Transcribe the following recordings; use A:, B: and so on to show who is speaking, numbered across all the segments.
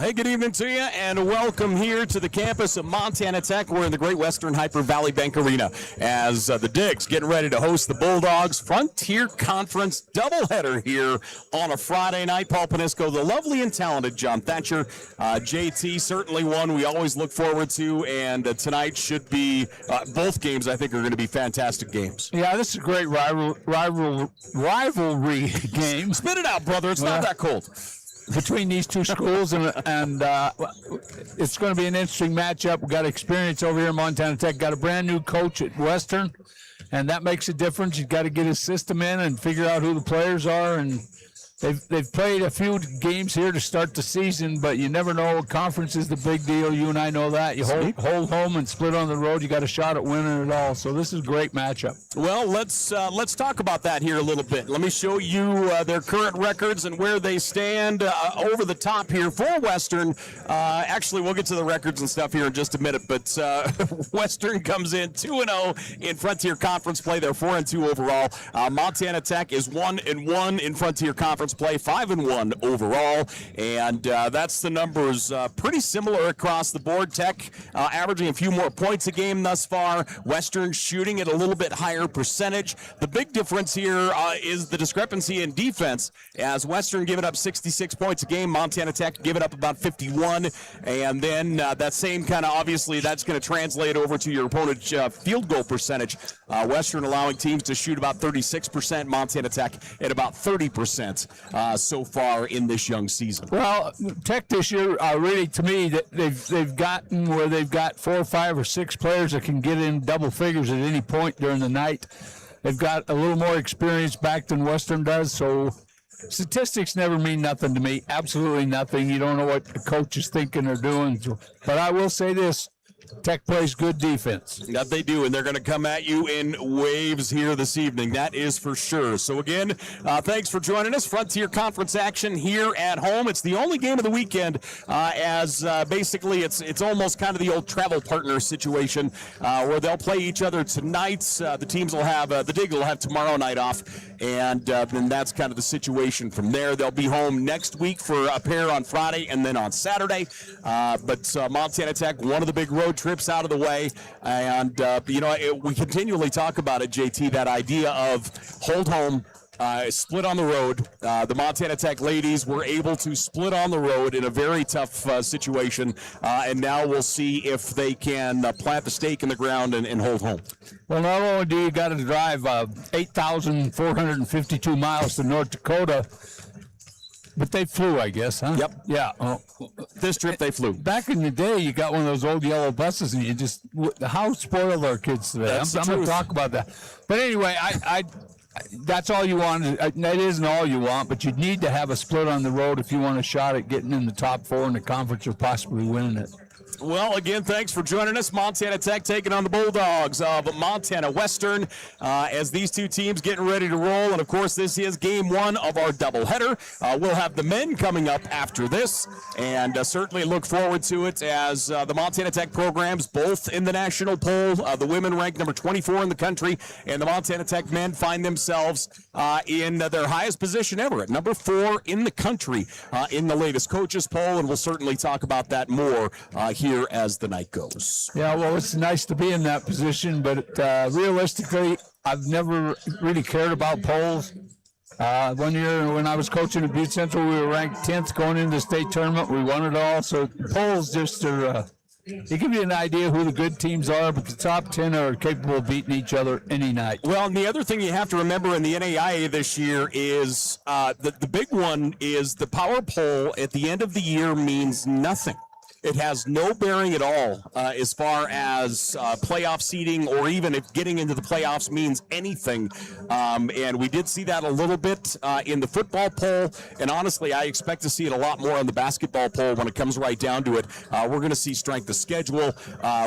A: Hey, good evening to you, and welcome here to the campus of Montana Tech. We're in the Great Western Hyper Valley Bank Arena as the Digs getting ready to host the Bulldogs Frontier Conference doubleheader here on a Friday night. Paul Panisco, the lovely and talented John Thatcher, JT, certainly one we always look forward to, and tonight should be, both games I think are going to be fantastic games.
B: Yeah, this is a great rivalry game.
A: Spit it out, brother. It's not that cold.
B: Between these two schools, and it's going to be an interesting matchup. We've got experience over here in Montana Tech. Got a brand new coach at Western, and that makes a difference. You've got to get his system in and figure out who the players are. And they've played a few games here to start the season, but you never know. Conference is the big deal. You and I know that. You hold home and split on the road. You got a shot at winning it all. So this is a great matchup.
A: Well, let's talk about that here a little bit. Let me show you their current records and where they stand over the top here for Western. Actually, we'll get to the records and stuff here in just a minute, but Western comes in 2-0 in Frontier Conference play. They're 4-2 overall. Montana Tech is 1-1 in Frontier Conference play, 5-1 overall, and that's the numbers pretty similar across the board. Tech averaging a few more points a game thus far. Western shooting at a little bit higher percentage. The big difference here is the discrepancy in defense, as Western giving up 66 points a game, Montana Tech giving up about 51, and then that same kind of, obviously that's going to translate over to your opponent's field goal percentage. Western allowing teams to shoot about 36%, Montana Tech at about 30%. So far in this young season.
B: Well, Tech this year, really, to me, that they've gotten where they've got 4, 5, or 6 players that can get in double figures at any point during the night. They've got a little more experience back than Western does, so statistics never mean nothing to me. Absolutely nothing. You don't know what the coach is thinking or doing. But I will say this. Tech plays good defense.
A: That they do, and they're going to come at you in waves here this evening. That is for sure. So again, thanks for joining us. Frontier Conference action here at home. It's the only game of the weekend, as basically it's almost kind of the old travel partner situation where they'll play each other tonight. The teams will have the Dig will have tomorrow night off, and then that's kind of the situation from there. They'll be home next week for a pair on Friday and then on Saturday. But Montana Tech, one of the big road trips out of the way, and we continually talk about it, JT, that idea of hold home, split on the road. The Montana Tech ladies were able to split on the road in a very tough situation, and now we'll see if they can plant the stake in the ground and hold home.
B: Well, not only do you got to drive 8,452 miles to North Dakota, but they flew, I guess, huh?
A: Yep.
B: Yeah.
A: This trip they flew.
B: Back in the day, you got one of those old yellow buses, and you just, how spoiled are kids today? I'm going to talk about that. But anyway, that's all you want. That isn't all you want, but you need to have a split on the road if you want a shot at getting in the top 4 in the conference or possibly winning it.
A: Well, again, thanks for joining us. Montana Tech taking on the Bulldogs of Montana Western as these two teams getting ready to roll. And, of course, this is game 1 of our doubleheader. We'll have the men coming up after this, and certainly look forward to it as the Montana Tech programs, both in the national poll, the women ranked number 24 in the country, and the Montana Tech men find themselves in their highest position ever at number 4 in the country in the latest coaches poll, and we'll certainly talk about that more here as the night goes.
B: Yeah, well, it's nice to be in that position, but realistically, I've never really cared about polls. One year when I was coaching at Butte Central, we were ranked 10th going into the state tournament. We won it all. So polls just are, they give you an idea who the good teams are, but the top 10 are capable of beating each other any night.
A: Well, and the other thing you have to remember in the NAIA this year is the big one is the power poll at the end of the year means nothing. It has no bearing at all as far as playoff seeding, or even if getting into the playoffs means anything. And we did see that a little bit in the football poll. And honestly, I expect to see it a lot more on the basketball poll when it comes right down to it. We're going to see strength of schedule,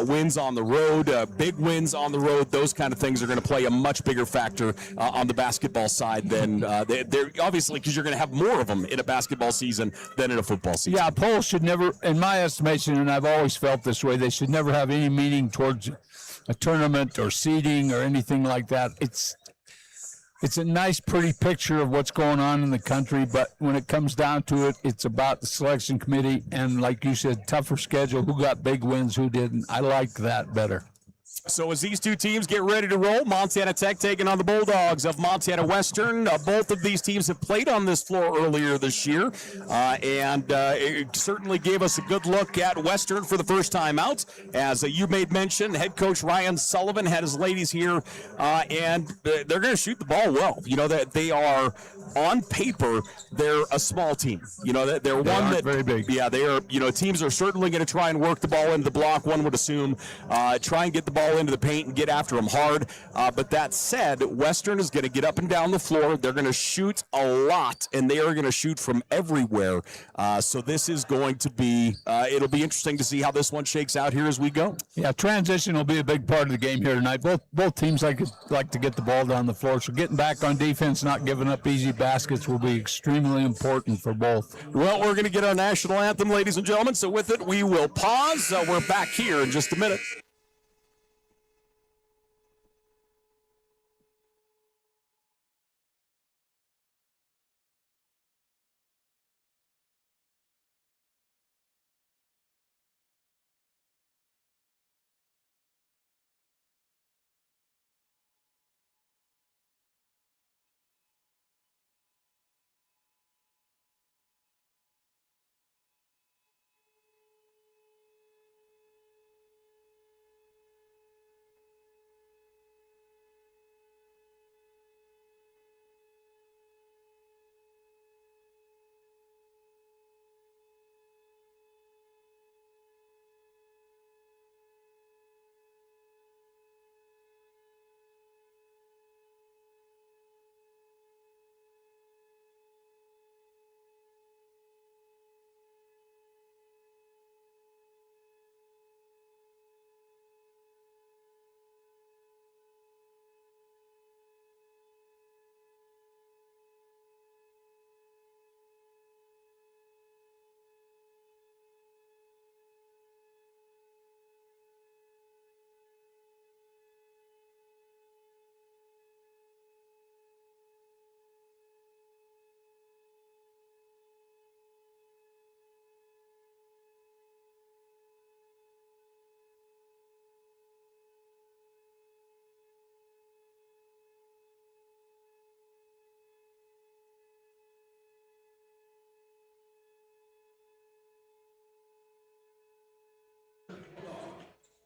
A: wins on the road, big wins on the road. Those kind of things are going to play a much bigger factor on the basketball side than they're obviously, because you're going to have more of them in a basketball season than in a football season.
B: Yeah, polls should never, in my estimation, and I've always felt this way, they should never have any meaning towards a tournament or seeding or anything like that. it's a nice, pretty picture of what's going on in the country. But when it comes down to it, it's about the selection committee and, like you said, tougher schedule. Who got big wins, who didn't? I like that better.
A: So as these two teams get ready to roll, Montana Tech taking on the Bulldogs of Montana Western. Both of these teams have played on this floor earlier this year, and it certainly gave us a good look at Western for the first time out. As you made mention, head coach Ryan Sullivan had his ladies here, and they're going to shoot the ball well. You know that they are, on paper, they're a small team. You know that they're one that
B: very big.
A: Yeah, they are. You know, teams are certainly going to try and work the ball into the block. One would assume, try and get the ball into the paint and get after them hard. But that said, Western is going to get up and down the floor. They're going to shoot a lot, and they are going to shoot from everywhere. So this is going to be, it'll be interesting to see how this one shakes out here as we go.
B: Yeah, transition will be a big part of the game here tonight. Both teams like to get the ball down the floor. So getting back on defense, not giving up easy baskets will be extremely important for both.
A: Well, we're going to get our national anthem, ladies and gentlemen. So with it, we will pause. We're back here in just a minute.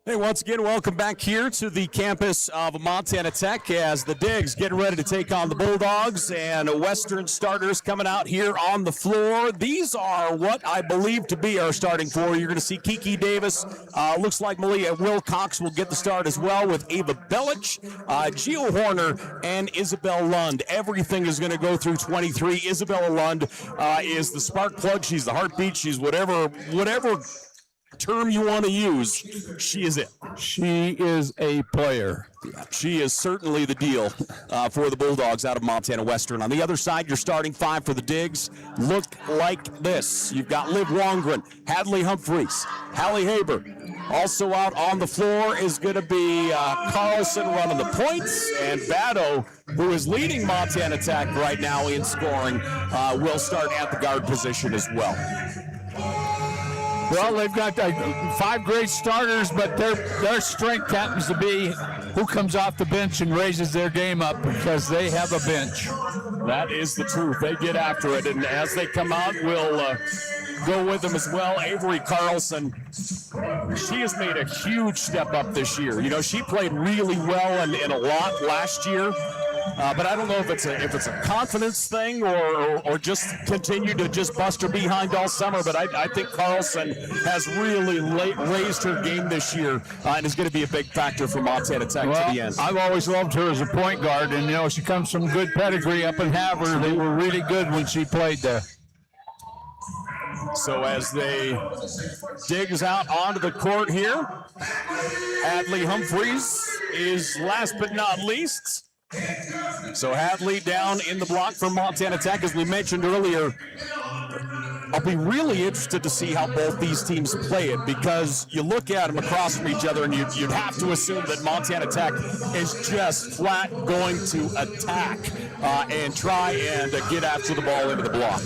A: Hey, once again, welcome back here to the campus of Montana Tech as the Digs getting ready to take on the Bulldogs, and Western starters coming out here on the floor. These are what I believe to be our starting four. You're going to see Kiki Davis. Looks like Malia Wilcox will get the start as well with Ava Belich, Gio Horner, and Isabel Lund. Everything is going to go through 23. Isabella Lund is the spark plug. She's the heartbeat. She's whatever term you want to use, she is it.
B: She is a player.
A: She is certainly the deal for the Bulldogs out of Montana Western. On the other side, your starting five for the Digs look like this. You've got Liv Wongren, Hadley Humphreys, Hallie Haber. Also out on the floor is going to be Carlson running the points, and Batto, who is leading Montana Tech right now in scoring, will start at the guard position as well.
B: Well, they've got five great starters, but their strength happens to be who comes off the bench and raises their game up, because they have a bench.
A: That is the truth. They get after it, and as they come out, we'll go with them as well. Avery Carlson, she has made a huge step up this year. You know, she played really well and a lot last year. But I don't know if it's a confidence thing or just continue to just bust her behind all summer. But I think Carlson has really raised her game this year and is going to be a big factor for Montana Tech to the end.
B: I've always loved her as a point guard, and you know she comes from good pedigree up in Havre. They were really good when she played there.
A: So as they digs out onto the court here, Hadley Humphreys is last but not least. So Hadley down in the block for Montana Tech. As we mentioned earlier, I'll be really interested to see how both these teams play it, because you look at them across from each other and you'd have to assume that Montana Tech is just flat going to attack and try and get after the ball into the block.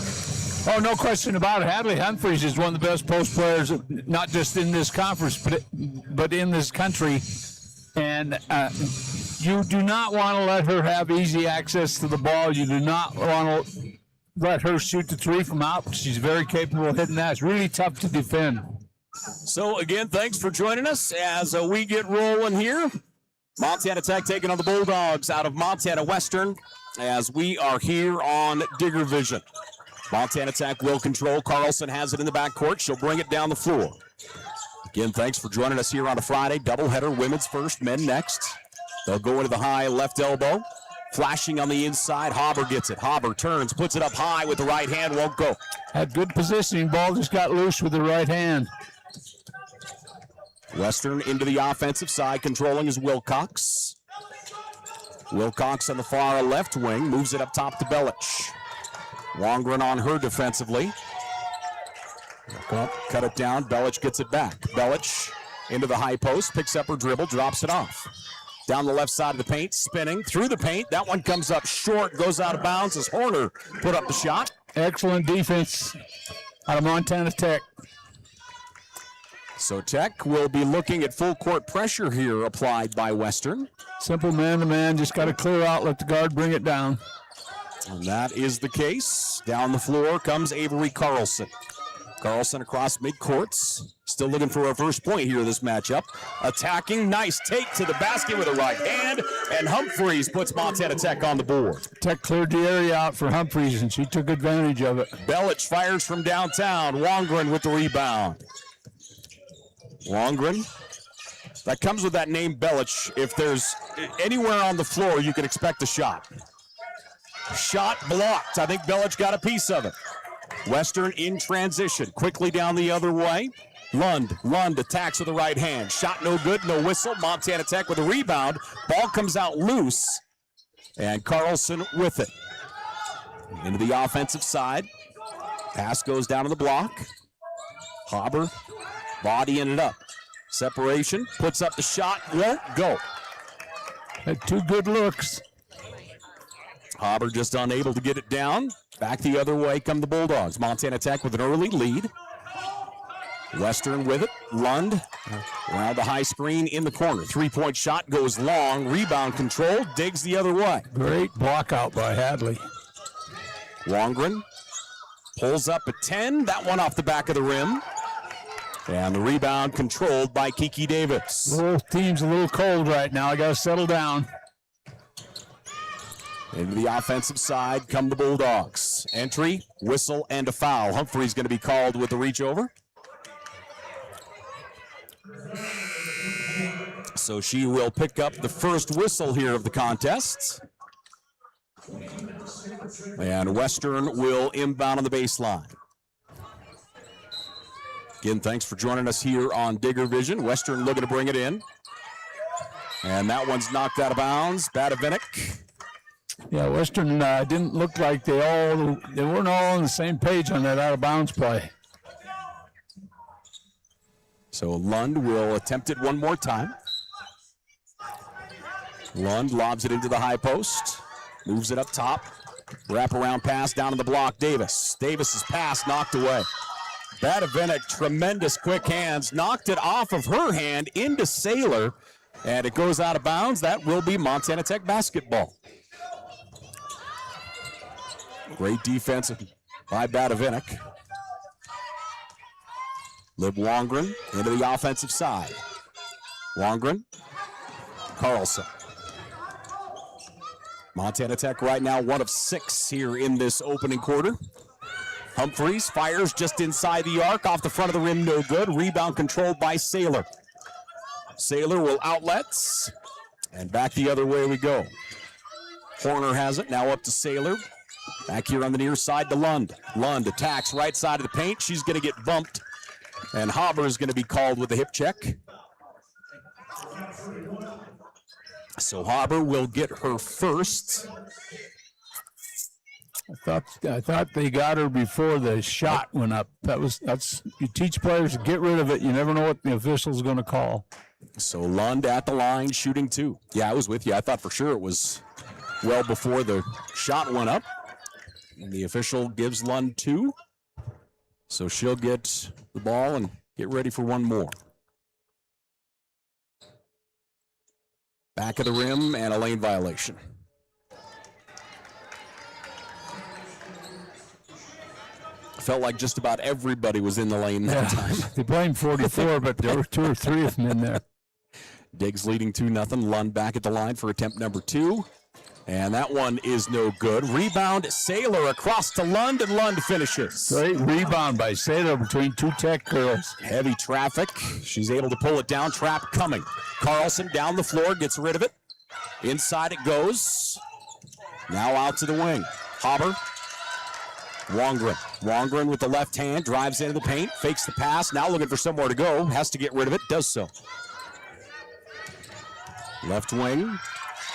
B: Oh, no question about it. Hadley Humphreys is one of the best post players, not just in this conference, but in this country. And you do not want to let her have easy access to the ball. You do not want to let her shoot the three from out. She's very capable of hitting that. It's really tough to defend.
A: So, again, thanks for joining us as we get rolling here. Montana Tech taking on the Bulldogs out of Montana Western as we are here on Digger Vision. Montana Tech will control. Carlson has it in the backcourt. She'll bring it down the floor. Again, thanks for joining us here on a Friday. Doubleheader, women's first, men next. They'll go into the high left elbow. Flashing on the inside. Hauber gets it. Hauber turns, puts it up high with the right hand, won't go.
B: Had good positioning. Ball just got loose with the right hand.
A: Western into the offensive side. Controlling is Wilcox. Wilcox on the far left wing. Moves it up top to Belich. Longren on her defensively. Cut it down. Belich gets it back. Belich into the high post. Picks up her dribble. Drops it off. Down the left side of the paint. Spinning through the paint. That one comes up short. Goes out of bounds as Horner put up the shot.
B: Excellent defense out of Montana Tech.
A: So Tech will be looking at full court pressure here applied by Western.
B: Simple man-to-man. Just got to clear out. Let the guard bring it down.
A: And that is the case. Down the floor comes Avery Carlson. Carlson across midcourts. Still looking for a first point here in this matchup. Attacking. Nice take to the basket with a right hand. And Humphreys puts Montana Tech on the board.
B: Tech cleared the area out for Humphreys, and she took advantage of it.
A: Belich fires from downtown. Longren with the rebound. Longren. That comes with that name, Belich. If there's anywhere on the floor, you can expect a shot. Shot blocked. I think Belich got a piece of it. Western in transition. Quickly down the other way. Lund attacks with the right hand. Shot no good, no whistle. Montana Tech with a rebound. Ball comes out loose. And Carlson with it. Into the offensive side. Pass goes down to the block. Hauber bodying it up. Separation. Puts up the shot. Won't go.
B: Had two good looks.
A: Hauber just unable to get it down. Back the other way come the Bulldogs. Montana Tech with an early lead. Western with it. Lund around the high screen in the corner. Three-point shot goes long. Rebound control. Digs the other way.
B: Great block out by Hadley.
A: Longren pulls up at 10. That one off the back of the rim. And the rebound controlled by Kiki Davis.
B: Both team's a little cold right now. I got to settle down.
A: Into the offensive side come the Bulldogs. Entry, whistle, and a foul. Humphrey's going to be called with the reach over. So she will pick up the first whistle here of the contest. And Western will inbound on the baseline. Again, thanks for joining us here on Digger Vision. Western looking to bring it in. And that one's knocked out of bounds. Badavinik.
B: Yeah, Western didn't look like they weren't all on the same page on that out-of-bounds play.
A: So Lund will attempt it one more time. Lund lobs it into the high post. Moves it up top. Wraparound pass down to the block. Davis's pass knocked away. Badavinik, tremendous quick hands. Knocked it off of her hand into Saylor. And it goes out of bounds. That will be Montana Tech basketball. Great defense by Badavinik. Liv Longren into the offensive side. Longren, Carlson. Montana Tech right now 1 of 6 here in this opening quarter. Humphreys fires just inside the arc, off the front of the rim, no good. Rebound controlled by Saylor. Saylor will outlets, and back the other way we go. Horner has it, now up to Saylor. Back here on the near side to Lund. Lund attacks right side of the paint. She's going to get bumped, and Hauber is going to be called with a hip check. So Hauber will get her first.
B: I thought they got her before the shot went up. That's you teach players to get rid of it. You never know what the official's going to call.
A: So Lund at the line, shooting 2. Yeah, I was with you. I thought for sure it was well before the shot went up. And the official gives Lund 2. So she'll get the ball and get ready for one more. Back of the rim and a lane violation. Felt like just about everybody was in the lane that time.
B: They blamed 44, but there were 2 or 3 of them in there.
A: Diggs leading 2-0. Lund back at the line for attempt number 2. And that one is no good. Rebound, Sailor across to Lund, and Lund finishes.
B: Great rebound by Sailor between 2 Tech girls.
A: Heavy traffic. She's able to pull it down. Trap coming. Carlson down the floor, gets rid of it. Inside it goes. Now out to the wing. Hauber. Wongren with the left hand, drives into the paint, fakes the pass, now looking for somewhere to go, has to get rid of it, does so. Left wing,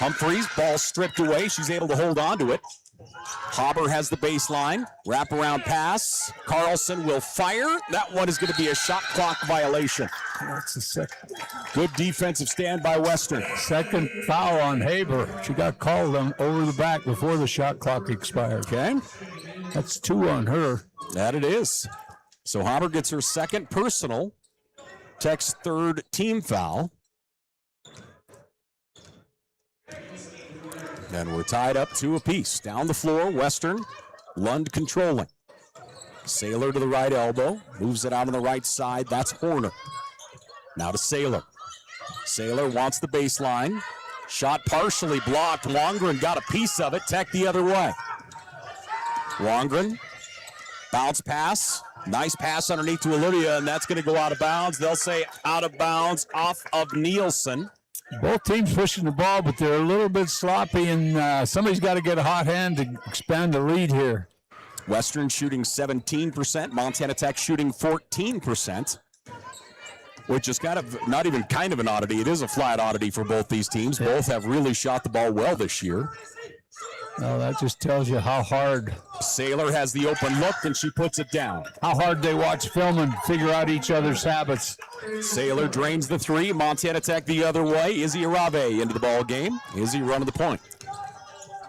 A: Humphreys, ball stripped away, she's able to hold on to it. Hauber has the baseline, wraparound pass, Carlson will fire, that one is going to be a shot clock violation.
B: That's the second.
A: Good defensive stand by Western.
B: Second foul on Haber. She got called on over the back before the shot clock expired.
A: Okay.
B: That's 2 on her.
A: That it is. So Hauber gets her second personal, Tech's third team foul. And we're tied up 2 apiece. Down the floor, Western, Lund controlling. Sailor to the right elbow, moves it out on the right side. That's Horner. Now to Sailor. Sailor wants the baseline. Shot partially blocked. Wongren got a piece of it. Tech the other way. Wongren, bounce pass, nice pass underneath to Olivia, and that's going to go out of bounds. They'll say out of bounds off of Nielsen.
B: Both teams pushing the ball, but they're a little bit sloppy, and somebody's got to get a hot hand to expand the lead here.
A: Western shooting 17%, Montana Tech shooting 14%, which is kind of not even kind of an oddity. It is a flat oddity for both these teams. Both have really shot the ball well this year.
B: Well, that just tells you how hard.
A: Sailor has the open look, and she puts it down.
B: How hard they watch film and figure out each other's habits.
A: Sailor drains the 3. Montana Tech the other way. Izzy Arave into the ball game. Izzy running the point.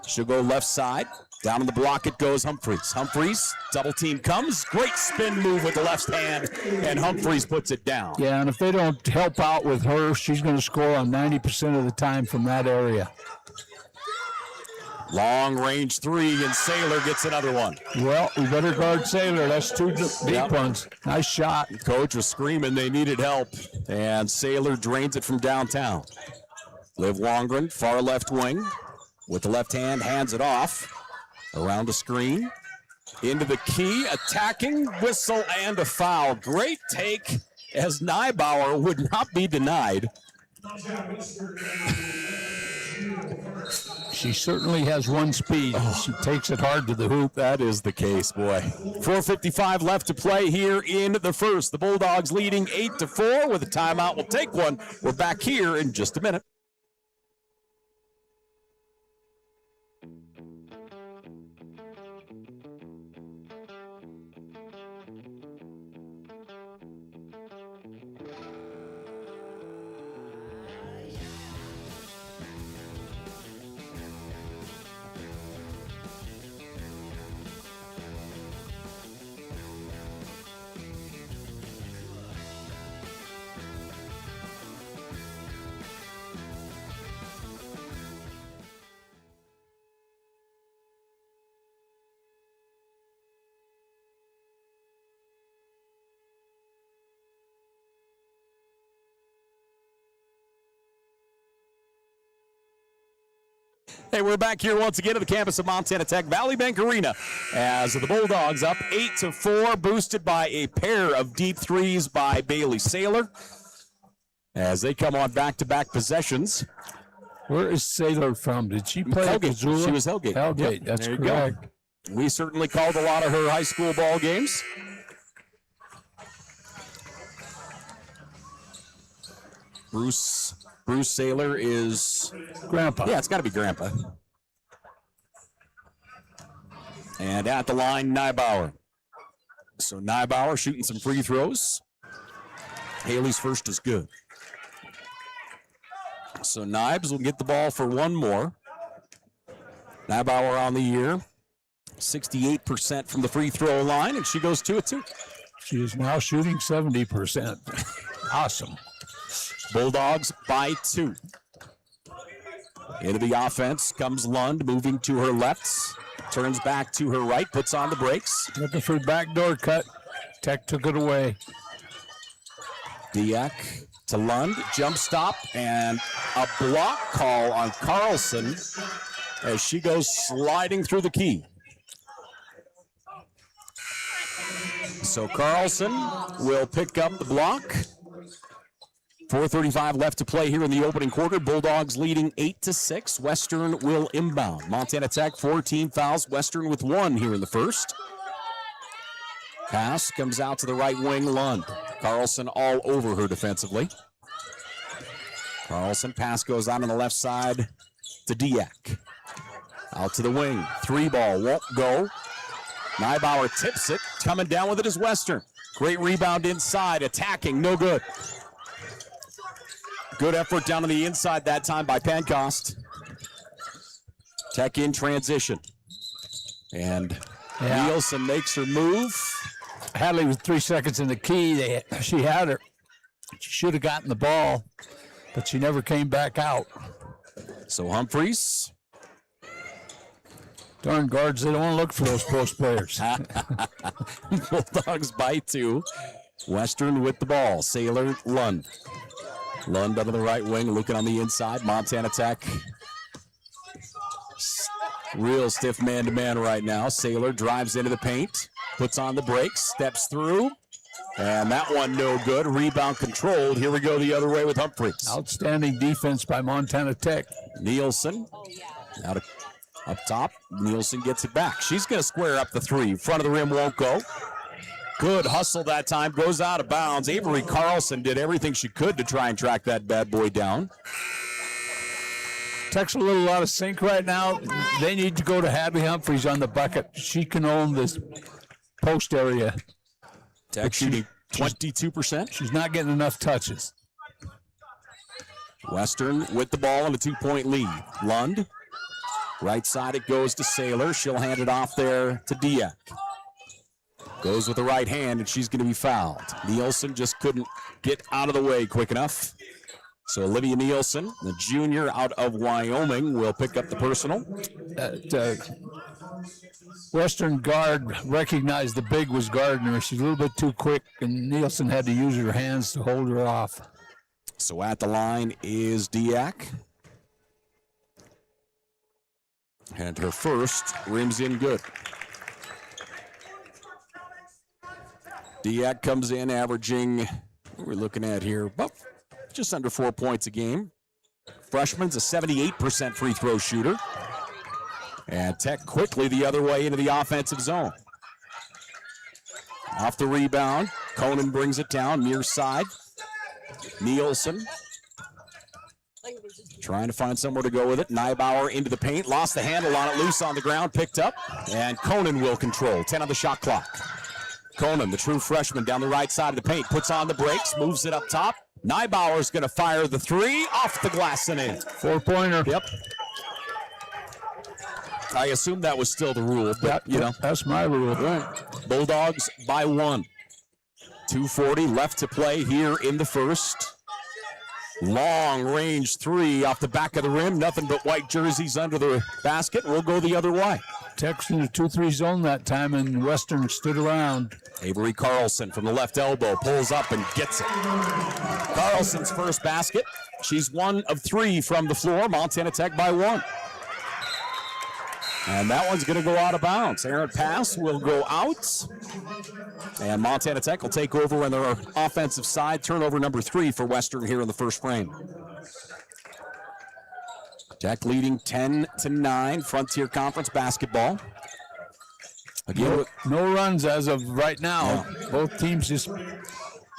A: She'll go left side. Down in the block it goes Humphreys. Humphreys, double team comes. Great spin move with the left hand, and Humphreys puts it down.
B: Yeah, and if they don't help out with her, she's going to score on 90% of the time from that area.
A: Long range 3, and Sailor gets another one.
B: Well, we better guard Sailor. That's 2 deep ones. Nice shot.
A: Coach was screaming they needed help, and Sailor drains it from downtown. Liv Wongren, far left wing, with the left hand, hands it off. Around the screen, into the key, attacking, whistle, and a foul. Great take, as Neibauer would not be denied.
B: She certainly has one speed. She takes it hard to the hoop.
A: That is the case, boy. 4:55 left to play here in the first. The Bulldogs leading 8-4 with a timeout. We'll take one. We're back here in just a minute. Hey, we're back here once again at the campus of Montana Tech, Valley Bank Arena, as the Bulldogs up 8-4, boosted by a pair of deep threes by Bailey Sailor, as they come on back-to-back possessions.
B: Where is Sailor from? Did she play at Missoula?
A: She was Hellgate.
B: Hellgate,
A: Yep,
B: that's
A: there you
B: correct.
A: go. We certainly called a lot of her high school ball games. Bruce Sailor is
B: Grandpa.
A: Yeah, it's got to be Grandpa. And at the line, Neibauer. So Neibauer shooting some free throws. Haley's first is good. So Nibes will get the ball for one more. Neibauer on the year, 68% from the free throw line, and she goes 2 of 2.
B: She is now shooting 70%. Awesome.
A: Bulldogs by 2. Into the offense comes Lund, moving to her left, turns back to her right, puts on the brakes.
B: Looking for the backdoor cut. Tech took it away.
A: Diak to Lund, jump stop, and a block call on Carlson as she goes sliding through the key. So Carlson will pick up the block. 4:35 left to play here in the opening quarter. Bulldogs leading 8-6. Western will inbound. Montana Tech 14 fouls. Western with 1 here in the first. Pass comes out to the right wing, Lund. Carlson all over her defensively. Carlson, pass goes out on the left side to Diak. Out to the wing. 3 ball won't go. Neibauer tips it. Coming down with it is Western. Great rebound inside. Attacking. No good. Good effort down on the inside that time by Pancost. Tech in transition. And Nielsen makes her move.
B: Hadley with 3 seconds in the key. She had her. She should have gotten the ball, but she never came back out.
A: So Humphreys.
B: Darn guards, they don't want to look for those post players.
A: Bulldogs by 2. Western with the ball. Saylor, Lund. Lund under the right wing, looking on the inside. Montana Tech. Real stiff man-to-man right now. Saylor drives into the paint, puts on the brakes, steps through, and that one no good. Rebound controlled. Here we go the other way with Humphreys.
B: Outstanding defense by Montana Tech.
A: Nielsen out of, up top. Nielsen gets it back. She's going to square up the 3. Front of the rim won't go. Good hustle that time. Goes out of bounds. Avery Carlson did everything she could to try and track that bad boy down.
B: Tech's a little out of sync right now. They need to go to Hadley Humphreys on the bucket. She can own this post area.
A: Tech shooting 22%.
B: She's not getting enough touches.
A: Western with the ball and a 2-point lead. Lund. Right side it goes to Saylor. She'll hand it off there to Diak. Goes with the right hand, and she's going to be fouled. Nielsen just couldn't get out of the way quick enough. So Olivia Nielsen, the junior out of Wyoming, will pick up the personal.
B: Western guard recognized the big was Gardner. She's a little bit too quick, and Nielsen had to use her hands to hold her off.
A: So at the line is Diak. And her first rims in good. Diak comes in averaging, what we're looking at here, about just under 4 points a game. Freshman's a 78% free throw shooter. And Tech quickly the other way into the offensive zone. Off the rebound, Conan brings it down, near side. Nielsen trying to find somewhere to go with it. Neibauer into the paint, lost the handle on it, loose on the ground, picked up, and Conan will control. 10 on the shot clock. Conan, the true freshman, down the right side of the paint, puts on the brakes, moves it up top. Neibauer's going to fire the 3 off the glass and in.
B: 4-pointer.
A: Yep. I assume that was still the rule, but you know.
B: That's my rule.
A: Right. Bulldogs by 1. 2:40 left to play here in the first. Long range 3 off the back of the rim. Nothing but white jerseys under the basket. We'll go the other way.
B: Tech's in the 2-3 zone that time, and Western stood around.
A: Avery Carlson from the left elbow pulls up and gets it. Carlson's first basket. She's 1 of 3 from the floor. Montana Tech by 1. And that one's going to go out of bounds. Errant pass will go out. And Montana Tech will take over on their offensive side. Turnover number 3 for Western here in the first frame. Tech leading 10-9, Frontier Conference basketball. Again,
B: no runs as of right now. Yeah. Both teams just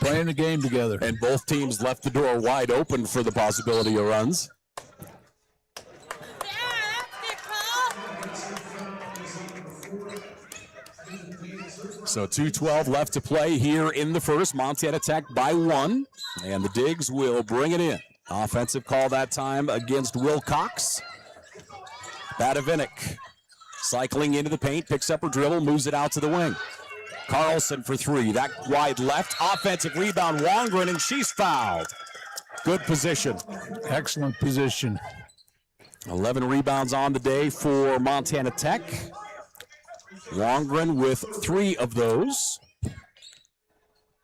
B: playing the game together.
A: And both teams left the door wide open for the possibility of runs. So 2:12 left to play here in the first. Montana Tech by 1, and the Digs will bring it in. Offensive call that time against Wilcox. Badavinik cycling into the paint, picks up her dribble, moves it out to the wing. Carlson for 3, that wide left. Offensive rebound, Wongren, and she's fouled. Good position.
B: Excellent position.
A: 11 rebounds on the day for Montana Tech. Wongren with 3 of those.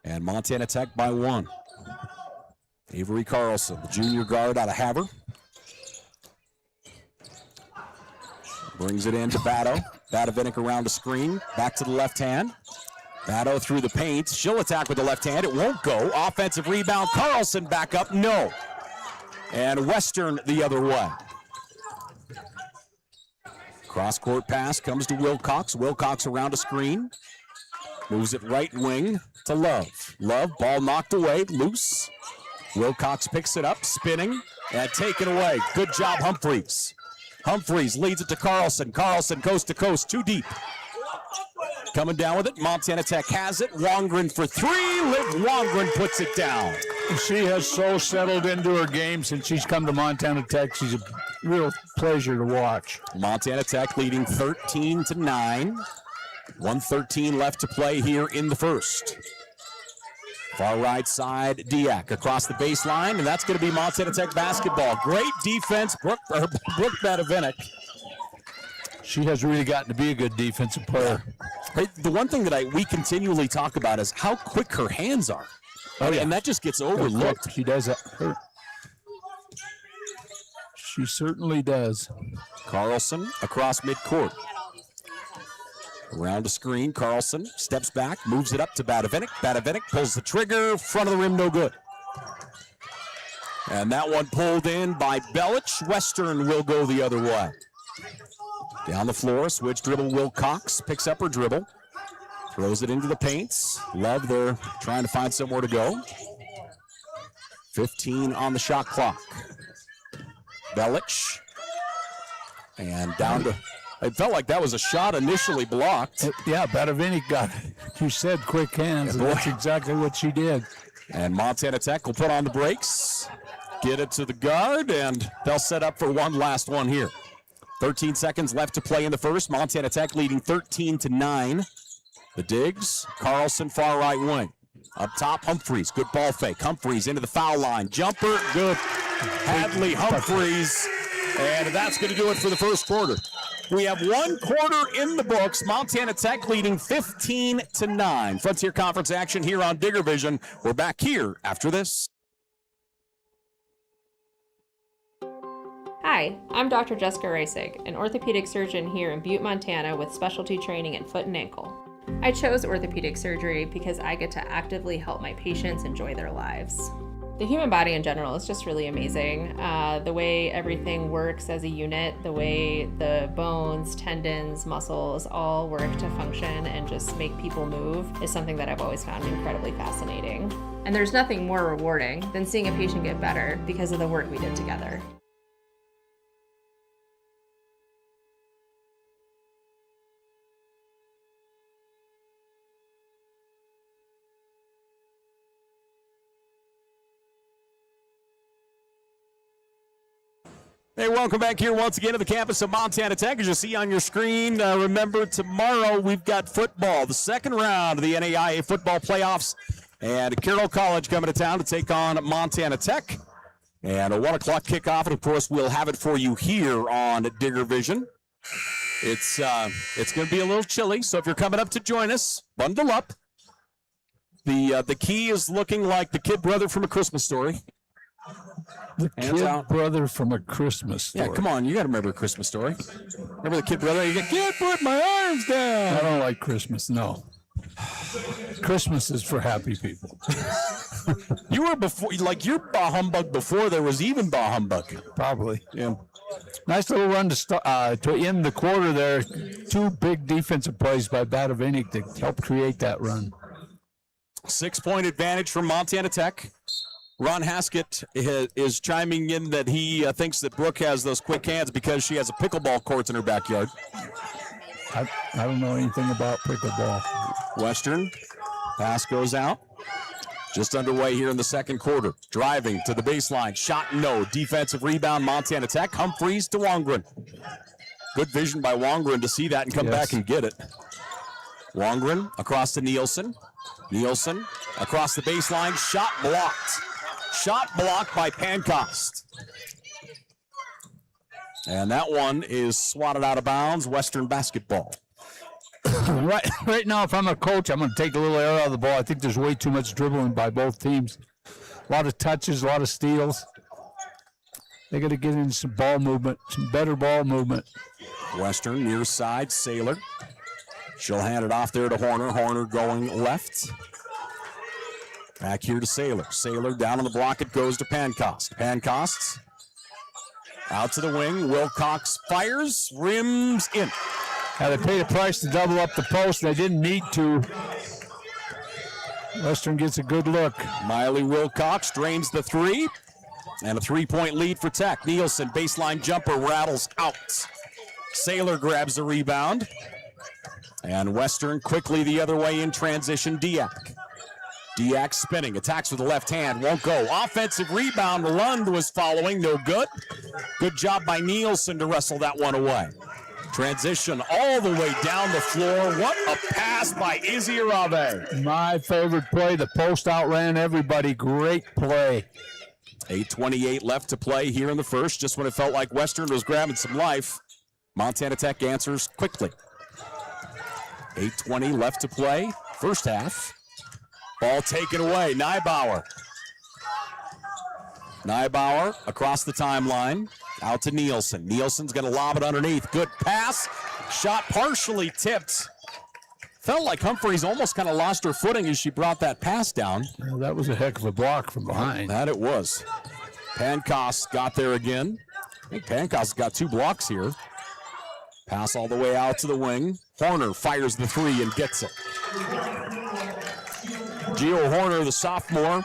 A: And Montana Tech by 1. Avery Carlson, the junior guard out of Havre. Brings it in to Batto. Badavinik around the screen. Back to the left hand. Batto through the paint. She'll attack with the left hand. It won't go. Offensive rebound. Carlson back up. No. And Western the other way. Cross-court pass comes to Wilcox. Wilcox around a screen. Moves it right wing to Love. Love, ball knocked away, loose. Wilcox picks it up, spinning, and taken away. Good job, Humphreys. Humphreys leads it to Carlson. Carlson coast to coast, too deep. Coming down with it, Montana Tech has it. Wongren for 3. Liv Wongren puts it down.
B: She has so settled into her game since she's come to Montana Tech. She's a real pleasure to watch.
A: Montana Tech leading 13-9. 1:13 left to play here in the first. Far right side, Diak across the baseline, and that's going to be Montana Tech basketball. Great defense, Brooke Badavinik.
B: She has really gotten to be a good defensive player.
A: Hey, the one thing that we continually talk about is how quick her hands are.
B: Oh, yeah.
A: And that just gets overlooked.
B: She does that. She certainly does.
A: Carlson across midcourt. Around the screen, Carlson steps back, moves it up to Badavinik. Badavinik pulls the trigger, front of the rim, no good. And that one pulled in by Belich. Western will go the other way. Down the floor, switch dribble, Wilcox picks up her dribble. Throws it into the paints. Love, they're trying to find somewhere to go. 15 on the shot clock. Belich. And down to, it felt like that was a shot initially blocked.
B: Yeah, Badavinik got it. You said quick hands, and that's exactly what she did.
A: And Montana Tech will put on the brakes, get it to the guard, and they'll set up for one last one here. 13 seconds left to play in the first. Montana Tech leading 13-9. The Digs, Carlson, far right wing. Up top, Humphreys, good ball fake. Humphreys into the foul line. Jumper, good. Hadley Humphreys, and that's going to do it for the first quarter. We have 1 quarter in the books. Montana Tech leading 15-9. Frontier Conference action here on Digger Vision. We're back here after this.
C: Hi, I'm Dr. Jessica Reisig, an orthopedic surgeon here in Butte, Montana with specialty training in foot and ankle. I chose orthopedic surgery because I get to actively help my patients enjoy their lives. The human body in general is just really amazing. The way everything works as a unit, the way the bones, tendons, muscles all work to function and just make people move is something that I've always found incredibly fascinating. And there's nothing more rewarding than seeing a patient get better because of the work we did together.
A: Hey, welcome back here once again to the campus of Montana Tech. As you see on your screen, remember tomorrow we've got football, the second round of the NAIA football playoffs, and Carroll College coming to town to take on Montana Tech. And a 1 o'clock kickoff, and of course we'll have it for you here on Digger Vision. It's going to be a little chilly, so if you're coming up to join us, bundle up. The key is looking like the kid brother from A Christmas Story.
B: The kid brother from A Christmas Story.
A: Yeah, come on, you got to remember A Christmas Story. Remember the kid brother? You go, can't put my arms down.
B: I don't like Christmas, no. Christmas is for happy people.
A: You were before, like you're bah humbug before there was even bah humbug.
B: Probably.
A: Yeah.
B: Nice little run to end the quarter there. 2 big defensive plays by Badavinik to help create that run.
A: 6-point advantage for Montana Tech. Ron Haskett is chiming in that he thinks that Brooke has those quick hands because she has a pickleball court in her backyard.
B: I don't know anything about pickleball.
A: Western, pass goes out. Just underway here in the second quarter. Driving to the baseline, shot no. Defensive rebound, Montana Tech. Humphreys to Wongren. Good vision by Wongren to see that and come back and get it. Wongren across to Nielsen. Nielsen across the baseline, shot blocked. Shot blocked by Pancost. And that one is swatted out of bounds, Western basketball.
B: Right now, if I'm a coach, I'm going to take a little air out of the ball. I think there's way too much dribbling by both teams. A lot of touches, a lot of steals. They got to get into some ball movement, some better ball movement.
A: Western near side, Saylor. She'll hand it off there to Horner. Horner going left. Back here to Saylor. Saylor down on the block. It goes to Pancost. Pancost out to the wing. Wilcox fires. Rims in.
B: Now they paid a price to double up the post. They didn't need to. Western gets a good look.
A: Miley Wilcox drains the three. And a 3-point lead for Tech. Nielsen, baseline jumper, rattles out. Saylor grabs the rebound. And Western quickly the other way in transition. Diak. Diak spinning, attacks with the left hand, won't go. Offensive rebound, Lund was following, no good. Good job by Nielsen to wrestle that one away. Transition all the way down the floor. What a pass by Izzy Arave.
B: My favorite play, the post outran everybody. Great play.
A: 8:28 left to play here in the first. Just when it felt like Western was grabbing some life, Montana Tech answers quickly. 8:20 left to play, first half. Ball taken away, Neibauer. Neibauer across the timeline, out to Nielsen. Nielsen's gonna lob it underneath, good pass. Shot partially tipped. Felt like Humphreys almost kind of lost her footing as she brought that pass down.
B: Well, that was a heck of a block from behind.
A: That it was. Pancost got there again. I think Pancost got 2 blocks here. Pass all the way out to the wing. Horner fires the 3 and gets it. Gio Horner, the sophomore.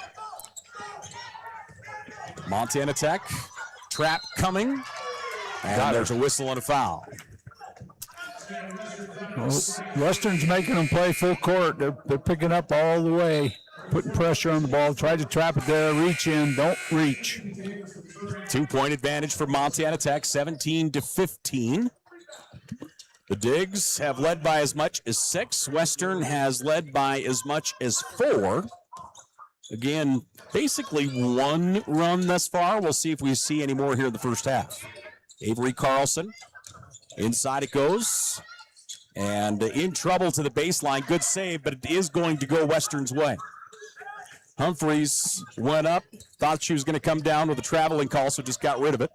A: Montana Tech, trap coming. And there's a whistle and a foul.
B: Well, Western's making them play full court. They're picking up all the way, putting pressure on the ball. Try to trap it there, reach in, don't reach.
A: 2-point advantage for Montana Tech, 17-15. The Digs have led by as much as 6. Western has led by as much as 4. Again, basically 1 run thus far. We'll see if we see any more here in the first half. Avery Carlson, inside it goes. And in trouble to the baseline. Good save, but it is going to go Western's way. Humphreys went up, thought she was going to come down with a traveling call, so just got rid of it.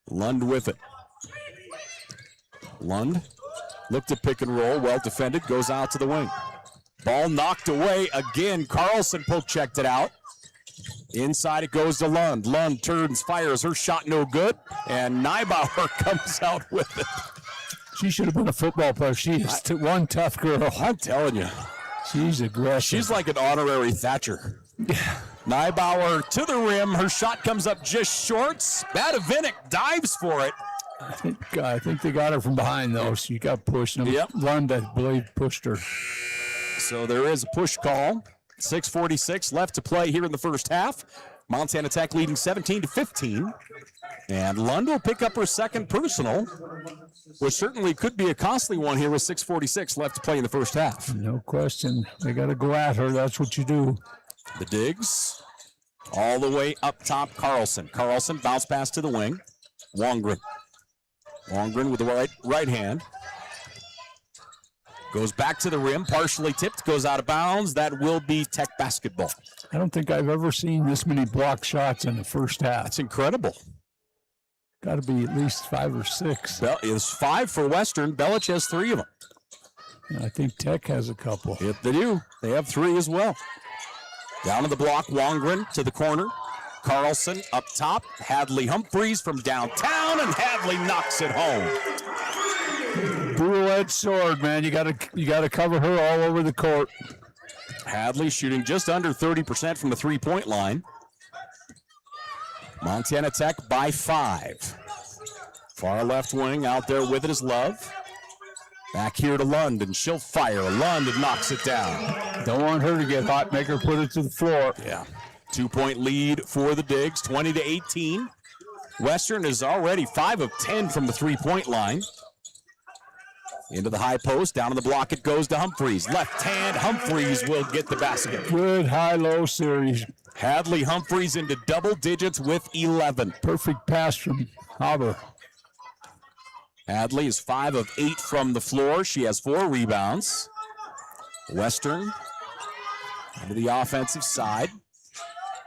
A: Lund with it. Lund looked at pick and roll, well defended, goes out to the wing. Ball knocked away again. Carlson poke checked it out. Inside it goes to Lund. Lund turns, fires, her shot no good, and Neibauer comes out with it.
B: She should have been a football player. She is one tough girl.
A: I'm telling you.
B: She's aggressive.
A: She's like an honorary Thatcher. Neibauer to the rim. Her shot comes up just short. Spadavinik dives for it.
B: I think they got her from behind, though. She got pushed.
A: Yep.
B: Lund, I believe, pushed her.
A: So there is a push call. 6:46 left to play here in the first half. Montana Tech leading 17-15. And Lund will pick up her second personal, which certainly could be a costly one here with 6:46 left to play in the first half.
B: No question. They got to go at her. That's what you do.
A: The Digs all the way up top, Carlson. Carlson bounce pass to the wing. Wongren. Wongren with the right hand. Goes back to the rim, partially tipped, goes out of bounds. That will be Tech basketball.
B: I don't think I've ever seen this many block shots in the first half.
A: That's incredible.
B: Got to be at least 5 or 6.
A: It's 5 for Western. Belich has 3 of them.
B: And I think Tech has a couple.
A: If they do, they have 3 as well. Down to the block, Wongren to the corner. Carlson up top. Hadley Humphreys from downtown, and Hadley knocks it home.
B: Dual-edged sword, man. You gotta cover her all over the court.
A: Hadley shooting just under 30% from the 3-point line. Montana Tech by 5. Far left wing out there with it is Love. Back here to Lund, and she'll fire. Lund knocks it down.
B: Don't want her to get hot. Make her put it to the floor.
A: Yeah. 2-point lead for the Digs, 20-18. Western is already 5 of 10 from the three-point line. Into the high post, down on the block it goes to Humphreys. Left hand, Humphreys will get the basket.
B: Good high-low series.
A: Hadley Humphreys into double digits with 11.
B: Perfect pass from Haber.
A: Hadley is 5 of 8 from the floor. She has 4 rebounds. Western into the offensive side.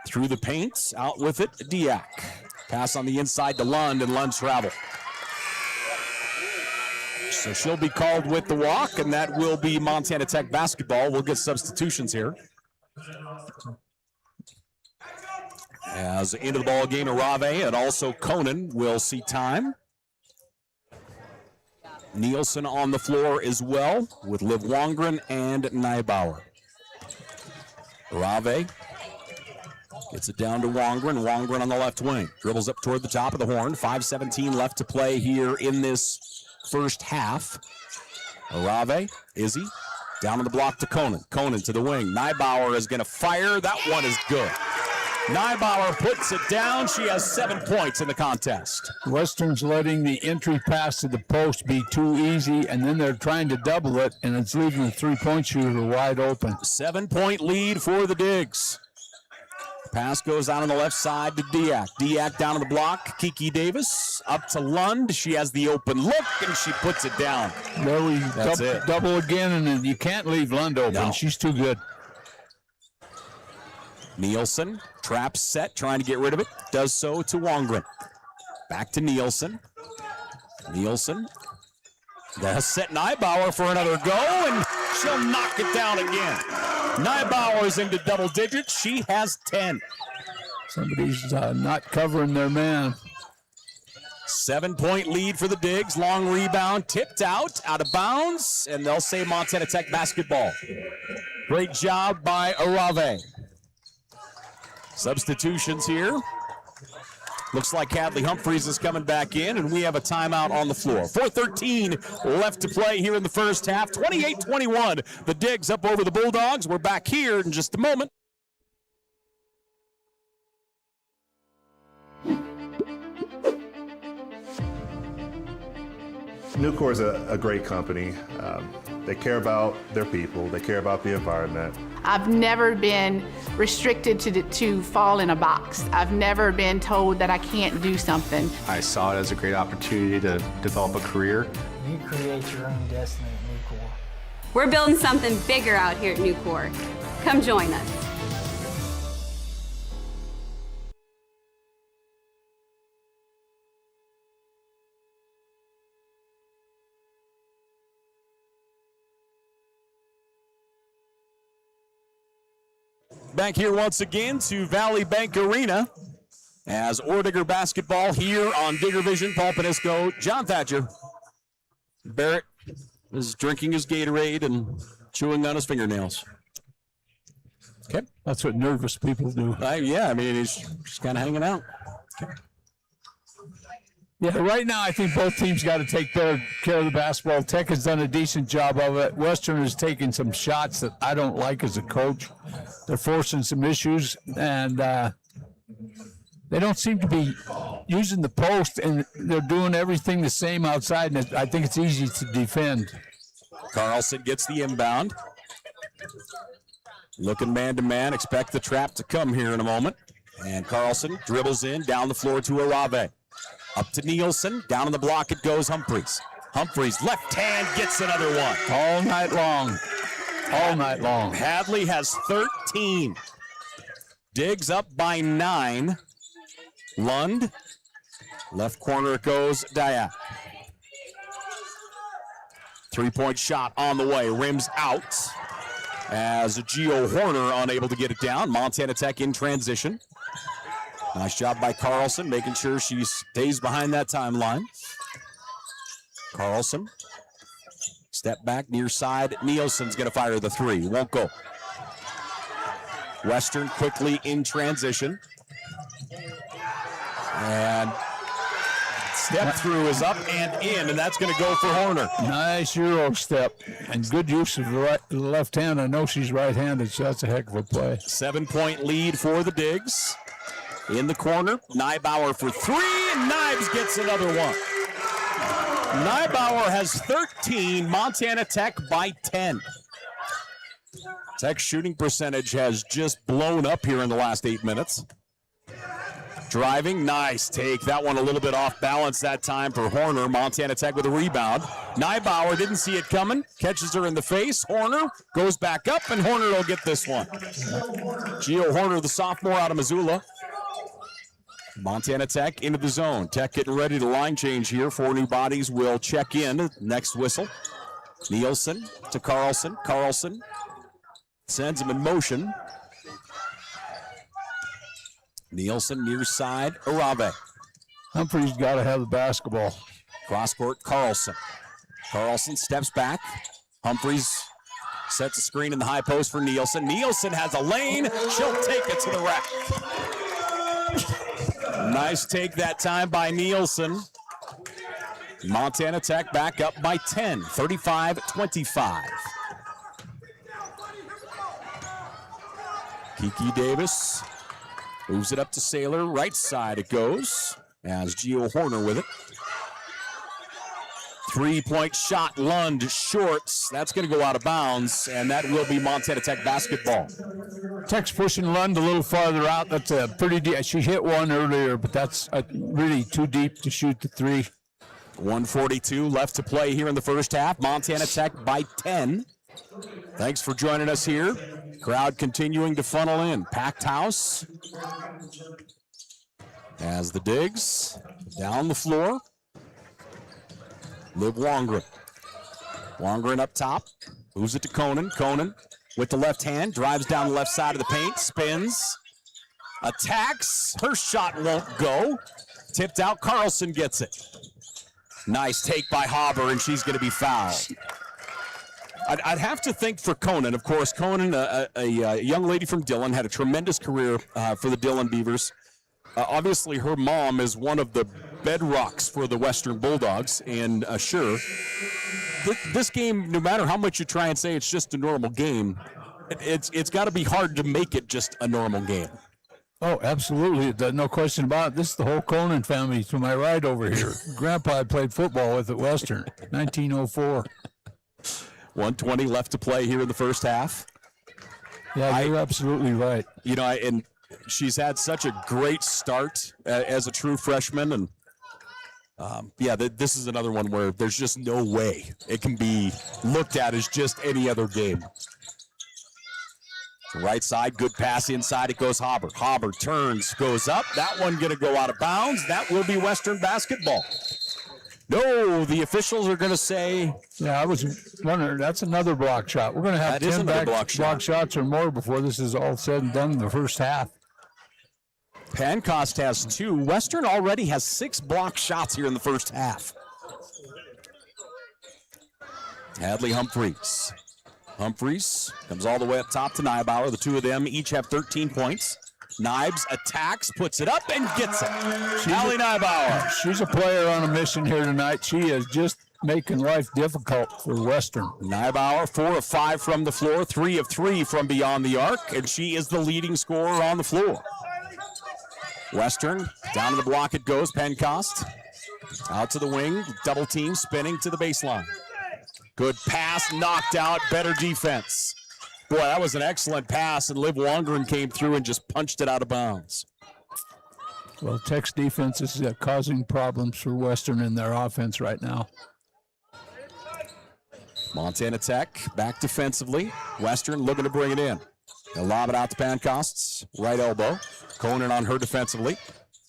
A: Through the paint, out with it, Diak. Pass on the inside to Lund, and Lund travel. So she'll be called with the walk, and that will be Montana Tech basketball. We'll get substitutions here. As into the ball game, Arave and also Conan will see time. Nielsen on the floor as well with Liv Wongren and Nybauer. Arave gets it down to Wongren. Wongren on the left wing. Dribbles up toward the top of the horn. 5:17 left to play here in this first half. Arave, Izzy, down on the block to Conan. Conan to the wing. Nybauer is going to fire. That one is good. Nybauer puts it down. She has 7 points in the contest.
B: Western's letting the entry pass to the post be too easy, and then they're trying to double it, and it's leaving the three-point shooter wide open.
A: 7-point lead for the Digs. Pass goes out on the left side to Diak. Diak down on the block. Kiki Davis up to Lund. She has the open look, and she puts it down.
B: There we double again, and then you can't leave Lund open.
A: No.
B: She's too good.
A: Nielsen, trap set, trying to get rid of it. Does so to Wongren. Back to Nielsen. Nielsen. That's set Nybauer for another go, and she'll knock it down again. Nybauer's into double digits. She has 10.
B: Somebody's not covering their man.
A: 7-point lead for the Digs. Long rebound, tipped out of bounds, and they'll say Montana Tech basketball. Great job by Arave. Substitutions here. Looks like Hadley Humphreys is coming back in, and we have a timeout on the floor. 4:13 left to play here in the first half. 28-21. The Digs up over the Bulldogs. We're back here in just a moment.
D: Nucor is a great company. They care about their people. They care about the environment.
E: I've never been restricted to fall in a box. I've never been told that I can't do something.
F: I saw it as a great opportunity to develop a career.
G: You create your own destiny at Nucor.
H: We're building something bigger out here at Nucor. Come join us.
A: Back here once again to Valley Bank Arena as Orediger basketball here on Digger Vision. Paul Panisco, John Thatcher. Barrett is drinking his Gatorade and chewing on his fingernails. Okay.
B: That's what nervous people do.
A: Yeah, I mean, he's just kind of hanging out. Okay.
B: Yeah, right now I think both teams got to take care of the basketball. Tech has done a decent job of it. Western has taken some shots that I don't like as a coach. They're forcing some issues, and they don't seem to be using the post, and they're doing everything the same outside, and I think it's easy to defend.
A: Carlson gets the inbound. Looking man-to-man, expect the trap to come here in a moment. And Carlson dribbles in, down the floor to Arave. Up to Nielsen, down on the block it goes Humphreys. Humphreys, left hand, gets another one.
B: All night long. All night long.
A: Hadley has 13. Diggs up by 9. Lund, left corner it goes, Diak. Three-point shot on the way, rims out. As Gio Horner unable to get it down. Montana Tech in transition. Nice job by Carlson, making sure she stays behind that timeline. Carlson, step back near side. Nielsen's going to fire the three. Won't go. Western quickly in transition. And Step through is up and in, and that's going to go for Horner.
B: Nice Euro step and good use of the left hand. I know she's right-handed, so that's a heck of a play.
A: 7-point lead for the Digs. In the corner, Neibauer for three, and Nibes gets another one. Neibauer has 13, Montana Tech by 10. Tech's shooting percentage has just blown up here in the last 8 minutes. Driving, nice take. That one a little bit off balance that time for Horner. Montana Tech with a rebound. Neibauer didn't see it coming. Catches her in the face. Horner goes back up, and Horner will get this one. Gio Horner, the sophomore out of Missoula. Montana Tech into the zone. Tech getting ready to line change here. 4 new bodies will check in. Next whistle. Nielsen to Carlson. Carlson sends him in motion. Nielsen near side, Arave.
B: Humphrey's got to have the basketball.
A: Cross court, Carlson. Carlson steps back. Humphreys sets a screen in the high post for Nielsen. Nielsen has a lane. She'll take it to the rack. Nice take that time by Nielsen. Montana Tech back up by 10, 35-25. Kiki Davis moves it up to Saylor. Right side it goes as Gio Horner with it. 3-point shot, Lund shorts. That's going to go out of bounds, and that will be Montana Tech basketball.
B: Tech's pushing Lund a little farther out. That's a pretty deep. She hit one earlier, but that's really too deep to shoot the three.
A: 1:42 left to play here in the first half. Montana Tech by 10. Thanks for joining us here. Crowd continuing to funnel in. Packed house as the Digs down the floor. Liv Wongren. Wongren up top. Moves it to Conan. Conan with the left hand. Drives down the left side of the paint. Spins. Attacks. Her shot won't go. Tipped out. Carlson gets it. Nice take by Hauber, and she's going to be fouled. I'd have to think for Conan. Of course, Conan, a young lady from Dillon, had a tremendous career for the Dillon Beavers. Obviously, her mom is one of the bedrocks for the Western Bulldogs, and sure, this game, no matter how much you try and say it's just a normal game, it's got to be hard to make it just a normal game.
B: Oh, absolutely. No question about it. This is the whole Conan family to my right over here. Grandpa played football with at Western, 1904.
A: 1:20 left to play here in the first half.
B: Yeah, you're absolutely right.
A: You know, and she's had such a great start as a true freshman, and this is another one where there's just no way it can be looked at as just any other game. Right side, good pass inside. It goes Hauber. Hauber turns, goes up. That one going to go out of bounds. That will be Western basketball. No, the officials are going to say.
B: Yeah, I was wondering. That's another block shot. We're going to have 10 block shots or more before this is all said and done in the first half.
A: Pancost has 2. Western already has 6 block shots here in the first half. Hadley Humphreys. Humphreys comes all the way up top to Neibauer. The two of them each have 13 points. Nibes attacks, puts it up, and gets it. Allie Neibauer.
B: She's a player on a mission here tonight. She is just making life difficult for Western.
A: Neibauer, 4 of 5 from the floor, 3 of 3 from beyond the arc, and she is the leading scorer on the floor. Western, down to the block it goes. Pancost out to the wing, double team, spinning to the baseline. Good pass, knocked out, better defense. Boy, that was an excellent pass, and Liv Wongren came through and just punched it out of bounds.
B: Well, Tech's defense is causing problems for Western in their offense right now.
A: Montana Tech back defensively. Western looking to bring it in. They'll lob it out to Pancost's right elbow. Conan on her defensively.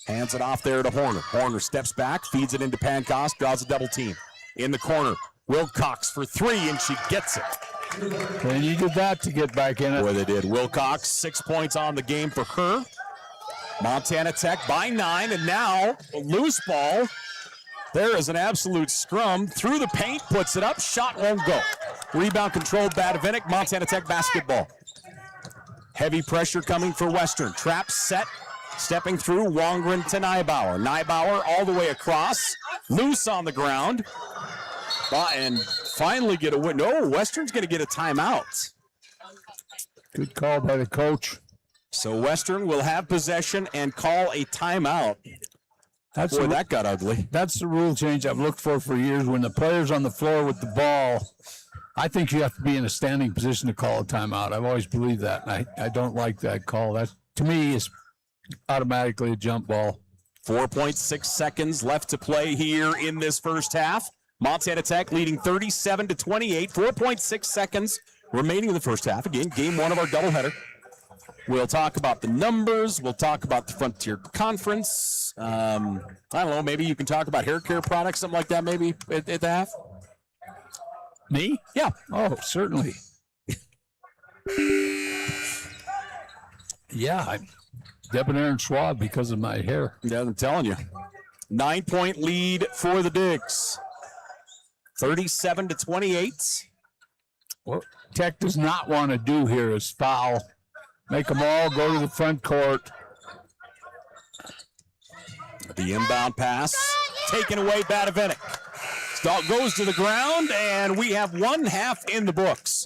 A: Hands it off there to Horner. Horner steps back, feeds it into Pancost, draws a double team. In the corner, Wilcox for 3, and she gets it.
B: They needed that to get back in it.
A: Boy, they did. Wilcox, 6 points on the game for her. Montana Tech by 9, and now a loose ball. There is an absolute scrum. Through the paint, puts it up. Shot won't go. Rebound controlled, Badavinik. Montana Tech basketball. Heavy pressure coming for Western. Trap set. Stepping through, Wongren to Neibauer. Neibauer all the way across. Loose on the ground. And finally get a win. No, Western's going to get a timeout.
B: Good call by the coach.
A: So Western will have possession and call a timeout. Boy, that got ugly.
B: That's the rule change I've looked for years. When the player's on the floor with the ball, I think you have to be in a standing position to call a timeout. I've always believed that, and I don't like that call. That, to me, is automatically a jump ball.
A: 4.6 seconds left to play here in this first half. Montana Tech leading 37-28. 4.6 seconds remaining in the first half. Again, game one of our doubleheader. We'll talk about the numbers. We'll talk about the Frontier Conference. I don't know, maybe you can talk about hair care products, something like that, maybe at the half.
B: Me?
A: Yeah.
B: Oh, certainly. Yeah, I'm debonair and suave because of my hair.
A: Yeah, I'm telling you. 9-point lead for the Digs. 37-28.
B: What Tech does not want to do here is foul. Make them all go to the front court.
A: The inbound pass taken away, Badavinik. Goes to the ground, and we have one half in the books.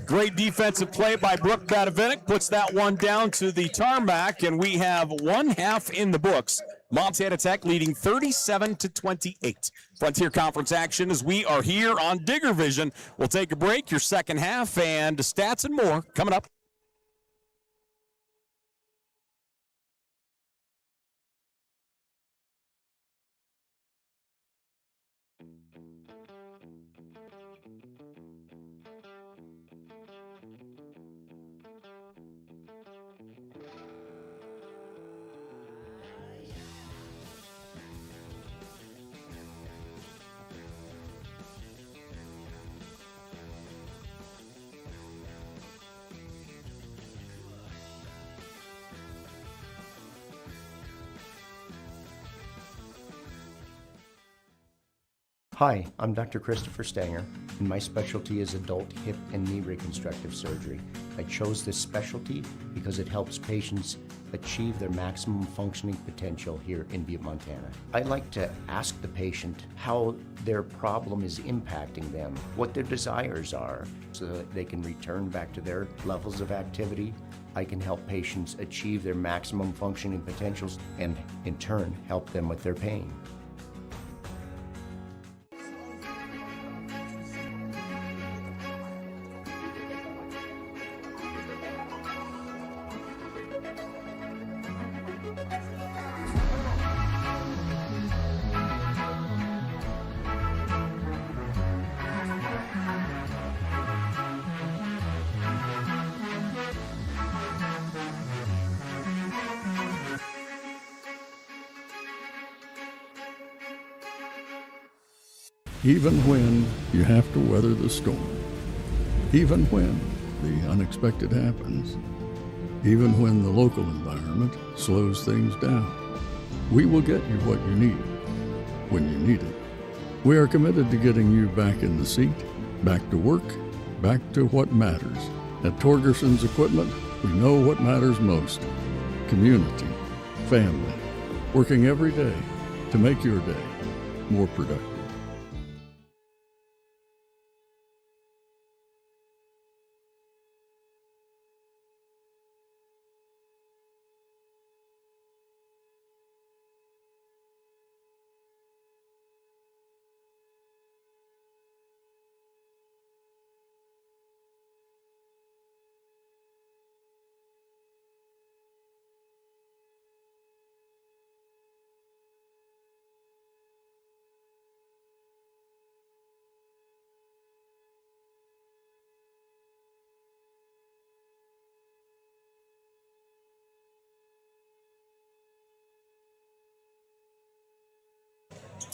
A: Great defensive play by Brooke Badavinik. Puts that one down to the tarmac, and we have one half in the books. Montana Tech leading 37-28. Frontier Conference action as we are here on Digger Vision. We'll take a break, your second half, and stats and more coming up.
I: Hi, I'm Dr. Christopher Stanger, and my specialty is adult hip and knee reconstructive surgery. I chose this specialty because it helps patients achieve their maximum functioning potential here in Butte, Montana. I like to ask the patient how their problem is impacting them, what their desires are, so that they can return back to their levels of activity. I can help patients achieve their maximum functioning potentials and, in turn, help them with their pain.
J: Even when you have to weather the storm, even when the unexpected happens, even when the local environment slows things down, we will get you what you need when you need it. We are committed to getting you back in the seat, back to work, back to what matters. At Torgerson's Equipment, we know what matters most: community, family, working every day to make your day more productive.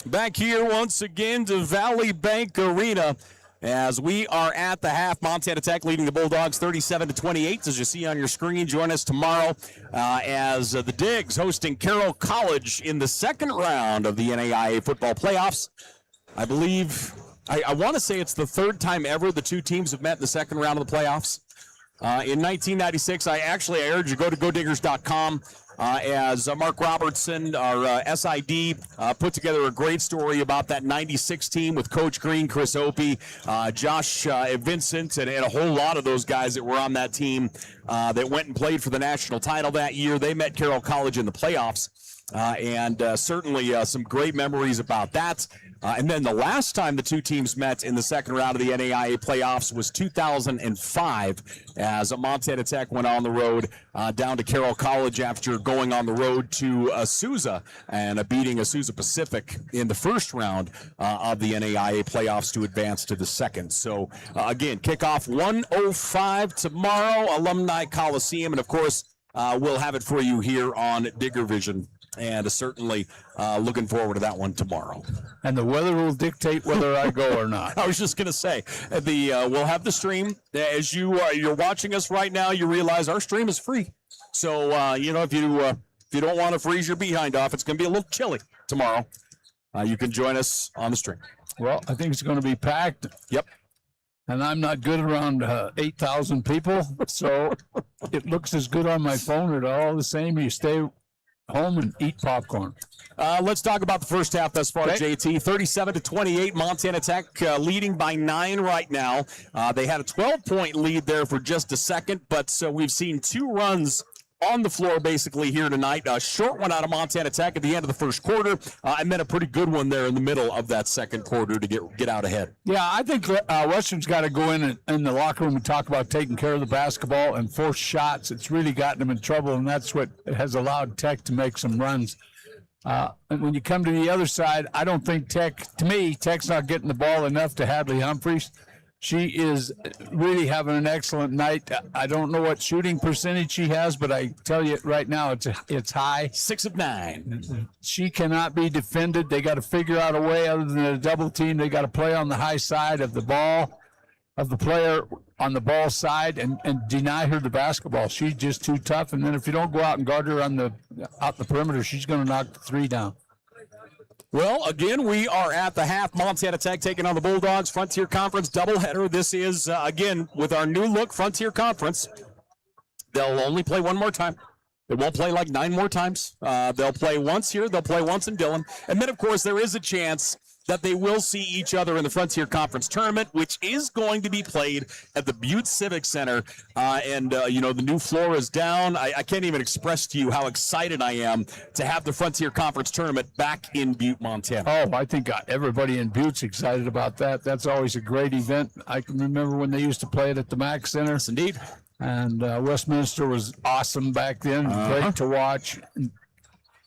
A: Back here once again to Valley Bank Arena as we are at the half. Montana Tech leading the Bulldogs 37-28. As you see on your screen, join us tomorrow as the Digs hosting Carroll College in the second round of the NAIA football playoffs. I believe, I want to say it's the third time ever the two teams have met in the second round of the playoffs. In 1996, I urge you, go to godiggers.com. as Mark Robertson, our SID, put together a great story about that 96 team with Coach Green, Chris Opie, Josh Vincent, and a whole lot of those guys that were on that team that went and played for the national title that year. They met Carroll College in the playoffs, and certainly some great memories about that. And then the last time the two teams met in the second round of the NAIA playoffs was 2005, as Montana Tech went on the road down to Carroll College after going on the road to Azusa and beating Azusa Pacific in the first round of the NAIA playoffs to advance to the second. So, again, kickoff 1:05 tomorrow, Alumni Coliseum, and of course, we'll have it for you here on Digger Vision. And certainly looking forward to that one tomorrow.
B: And the weather will dictate whether I go or not.
A: I was just going to say, we'll have the stream. As you're watching us right now, you realize our stream is free. So, if you don't want to freeze your behind off, it's going to be a little chilly tomorrow. You can join us on the stream.
B: Well, I think it's going to be packed.
A: Yep.
B: And I'm not good around 8,000 people, so it looks as good on my phone. It's all the same. You stay home and eat popcorn.
A: Let's talk about the first half thus far,
B: Okay.
A: JT. 37-28, Montana Tech leading by 9 right now. They had a 12-point lead there for just a second, but we've seen 2 runs on the floor basically here tonight. A short one out of Montana Tech at the end of the first quarter, and then a pretty good one there in the middle of that second quarter to get out ahead.
B: Yeah, I think Western's got to go in the locker room and talk about taking care of the basketball and force shots. It's really gotten them in trouble, and that's what has allowed Tech to make some runs. And when you come to the other side, I don't think Tech's not getting the ball enough to Hadley Humphreys. She is really having an excellent night. I don't know what shooting percentage she has, but I tell you right now, it's high.
A: 6 of 9.
B: She cannot be defended. They got to figure out a way other than a double team. They got to play on the high side of the ball, of the player on the ball side, and deny her the basketball. She's just too tough. And then if you don't go out and guard her out the perimeter, she's going to knock the 3 down.
A: Well, again, we are at the half. Montana Tech taking on the Bulldogs. Frontier Conference doubleheader. This is, again, with our new look Frontier Conference. They'll only play one more time. They won't play like 9 more times. They'll play once here. They'll play once in Dillon. And then, of course, there is a chance that they will see each other in the Frontier Conference tournament, which is going to be played at the Butte Civic Center. The new floor is down. I can't even express to you how excited I am to have the Frontier Conference tournament back in Butte, Montana.
B: Oh, I think everybody in Butte's excited about that. That's always a great event. I can remember when they used to play it at the Mack Center.
A: Yes, indeed.
B: And Westminster was awesome back then, great to watch.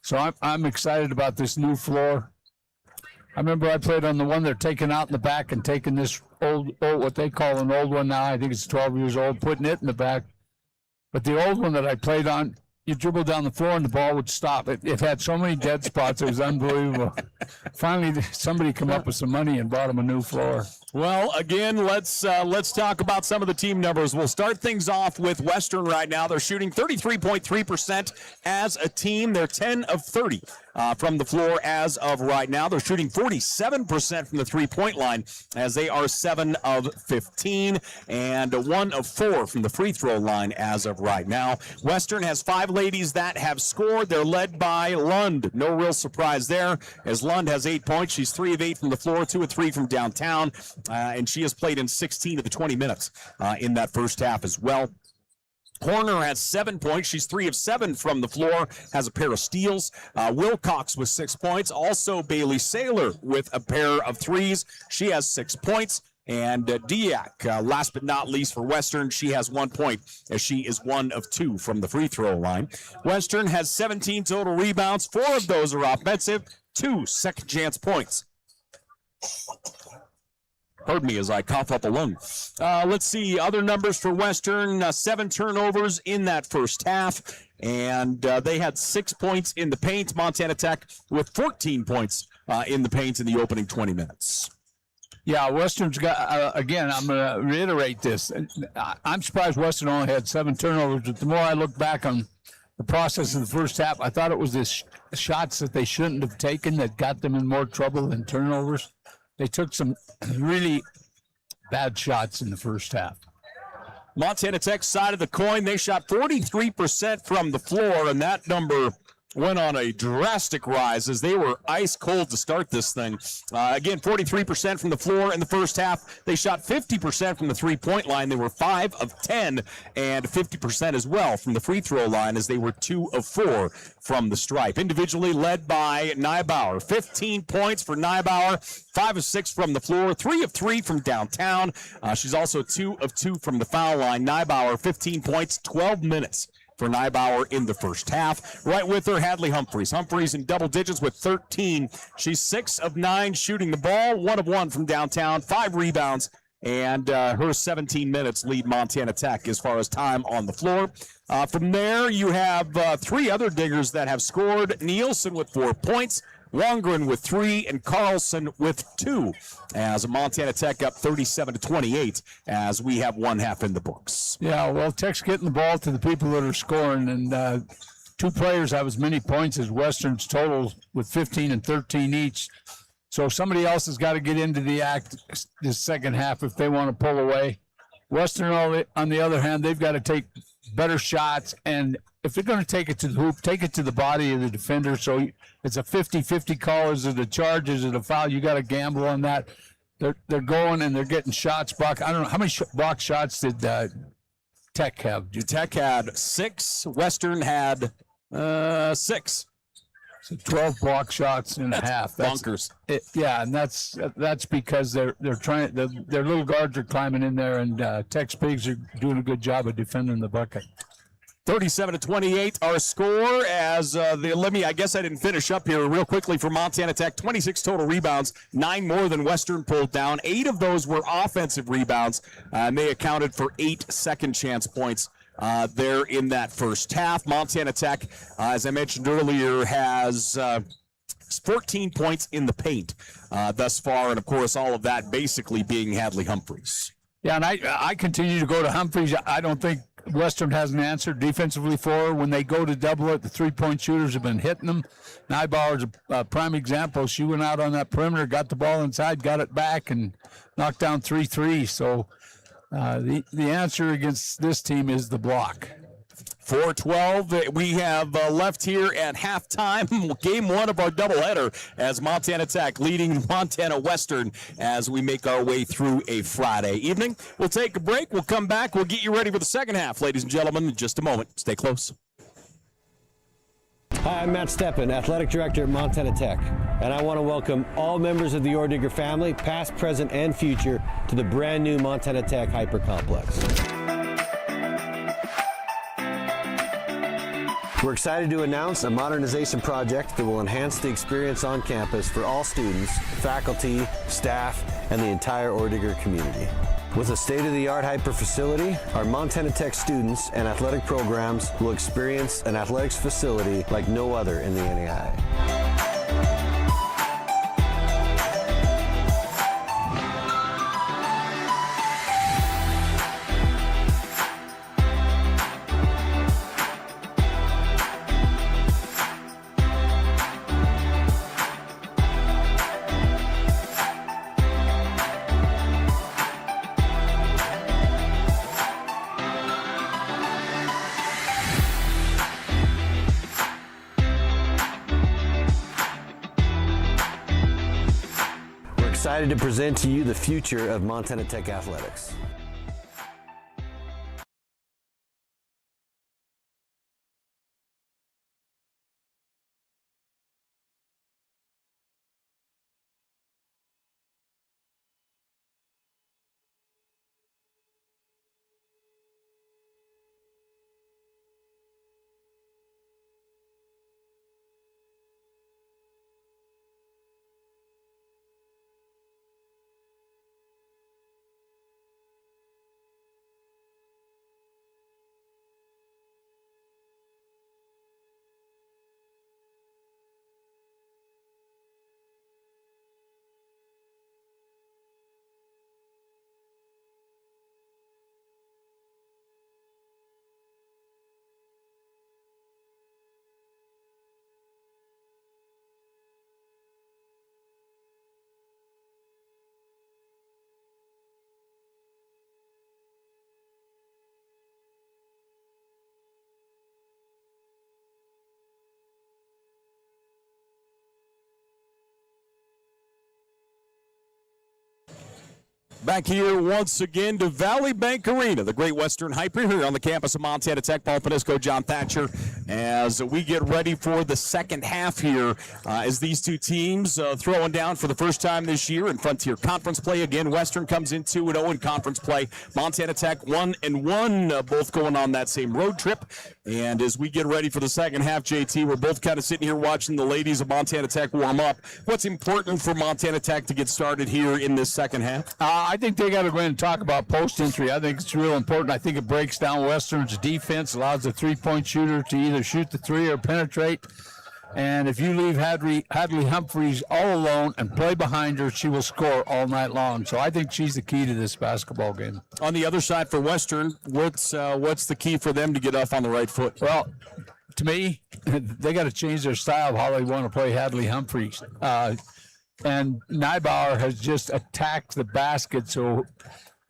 B: So I'm excited about this new floor. I remember I played on the one they're taking out in the back and taking this old what they call an old one now. I think it's 12 years old, putting it in the back. But the old one that I played on, you dribble down the floor and the ball would stop. It had so many dead spots. It was unbelievable. Finally, somebody come up with some money and bought them a new floor.
A: Well, again, let's talk about some of the team numbers. We'll start things off with Western right now. They're shooting 33.3% as a team. They're 10 of 30 from the floor as of right now. They're shooting 47% from the three-point line as they are 7 of 15 and 1 of 4 from the free throw line as of right now. Western has 5 ladies that have scored. They're led by Lund. No real surprise there, as Lund has 8 points. She's 3 of 8 from the floor, 2 of 3 from downtown. And she has played in 16 of the 20 minutes in that first half as well. Horner has 7 points. She's 3 of 7 from the floor, has a pair of steals. Wilcox with 6 points. Also Bailey Saylor with a pair of threes. She has 6 points. And Diak, last but not least for Western, she has 1 point as she is 1 of 2 from the free throw line. Western has 17 total rebounds. 4 of those are offensive, 2 second chance points. Pardon me as I cough up a lung. Let's see, other numbers for Western, 7 turnovers in that first half, and they had 6 points in the paint. Montana Tech with 14 points in the paint in the opening 20 minutes.
B: Yeah, Western's got, again, I'm going to reiterate this. I'm surprised Western only had 7 turnovers, but the more I look back on the process of the first half, I thought it was the shots that they shouldn't have taken that got them in more trouble than turnovers. They took some really bad shots in the first half.
A: Montana Tech side of the coin, they shot 43% from the floor, and that number went on a drastic rise as they were ice cold to start this thing. Again, 43% from the floor in the first half. They shot 50% from the three-point line. They were 5 of 10, and 50% as well from the free throw line as they were 2 of 4 from the stripe. Individually led by Nybauer. 15 points for Nybauer, 5 of 6 from the floor, 3 of 3 from downtown. She's also 2 of 2 from the foul line. Nybauer, 15 points, 12 minutes for Nybauer in the first half. Right with her, Hadley Humphreys. Humphreys in double digits with 13. She's 6 of 9 shooting the ball, 1 of 1 from downtown, 5 rebounds, and her 17 minutes lead Montana Tech as far as time on the floor. From there, you have 3 other diggers that have scored. Nielsen with 4 points, Wongren with 3, and Carlson with 2, as Montana Tech up 37-28 as we have one half in the books.
B: Yeah, well, Tech's getting the ball to the people that are scoring, and 2 players have as many points as Western's total with 15 and 13 each. So somebody else has got to get into the act this second half if they want to pull away. Western, on the other hand, they've got to take better shots, and if they're going to take it to the hoop, take it to the body of the defender. So it's a 50-50 call. Is it a charge? Is it a foul? You got to gamble on that. They're going and they're getting shots blocked. I don't know how many block shots did Tech have.
A: Tech had 6. Western had 6.
B: So 12 block shots and a half.
A: That's bonkers.
B: Yeah, and that's because they're trying. Their little guards are climbing in there, and Tech's bigs are doing a good job of defending the bucket.
A: 37-28, our score. As I guess I didn't finish up here real quickly for Montana Tech. 26 total rebounds, 9 more than Western pulled down. 8 of those were offensive rebounds, and they accounted for 8 second chance points there in that first half. Montana Tech, as I mentioned earlier, has 14 points in the paint thus far, and of course all of that basically being Hadley Humphreys.
B: Yeah, and I continue to go to Humphreys. I don't think Western has an answer defensively for her. When they go to double it, the three-point shooters have been hitting them. Nybauer's a prime example. She went out on that perimeter, got the ball inside, got it back, and knocked down 3 threes. So the answer against this team is the block.
A: 4:12 we have left here at halftime. Game 1 of our doubleheader as Montana Tech leading Montana Western as we make our way through a Friday evening. We'll take a break. We'll come back. We'll get you ready for the second half, ladies and gentlemen, in just a moment. Stay close.
K: Hi, I'm Matt Steppen, Athletic Director at Montana Tech, and I want to welcome all members of the Orediger family, past, present, and future, to the brand new Montana Tech Hyper Complex. We're excited to announce a modernization project that will enhance the experience on campus for all students, faculty, staff, and the entire Orediger community. With a state-of-the-art hyper facility, our Montana Tech students and athletic programs will experience an athletics facility like no other in the NAIA. Excited to present to you the future of Montana Tech athletics.
A: Back here once again to Valley Bank Arena, the Great Western Hyper here on the campus of Montana Tech. Paul Panisco, John Thatcher, as we get ready for the second half here, as these two teams throwing down for the first time this year in Frontier Conference play. Again, Western comes in 2-0 in conference play. Montana Tech 1-1, both going on that same road trip. And as we get ready for the second half, JT, we're both kind of sitting here watching the ladies of Montana Tech warm up. What's important for Montana Tech to get started here in this second half?
B: I think they got to go in and talk about post entry. I think it's real important. I think it breaks down Western's defense, allows the three-point shooter to either shoot the three or penetrate. And if you leave Hadley Humphreys all alone and play behind her, she will score all night long. So I think she's the key to this basketball game.
A: On the other side for Western, what's the key for them to get off on the right foot?
B: Well, to me, they got to change their style of how they want to play Hadley Humphreys. And Neibauer has just attacked the basket, so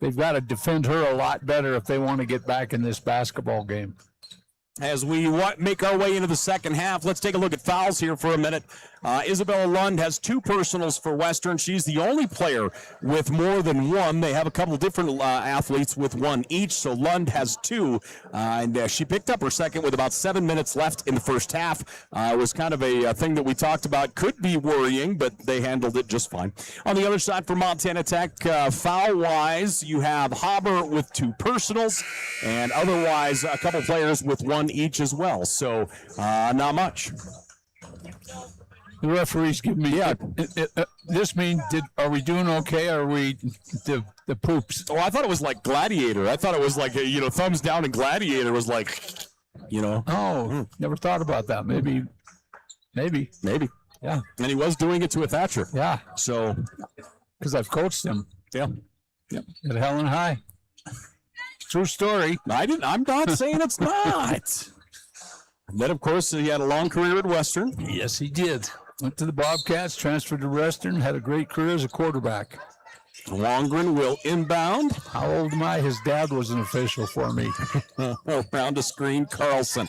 B: they've got to defend her a lot better if they want to get back in this basketball game.
A: As we make our way into the second half, let's take a look at fouls here for a minute. Isabella Lund has 2 personals for Western. She's the only player with more than 1. They have a couple different athletes with 1 each, so Lund has 2. And she picked up her second with about 7 minutes left in the first half. It was kind of a thing that we talked about. Could be worrying, but they handled it just fine. On the other side for Montana Tech, foul-wise, you have Haber with 2 personals, and otherwise a couple players with 1 each as well. So not much.
B: The referees give me. Yeah. This means are we doing okay? Or are we the poops?
A: Oh, I thought it was like Gladiator. I thought it was like thumbs down, and Gladiator was like,
B: Oh, never thought about that. Maybe. Yeah.
A: And he was doing it to a Thatcher.
B: Yeah.
A: So,
B: because I've coached him.
A: Yeah.
B: Yep. At Helen High. True story.
A: I'm not saying it's not. And then, of course, he had a long career at Western.
B: Yes, he did. Went to the Bobcats, transferred to Western, had a great career as a quarterback.
A: Longren will inbound.
B: How old am I? His dad was an official for me.
A: Around the screen, Carlson.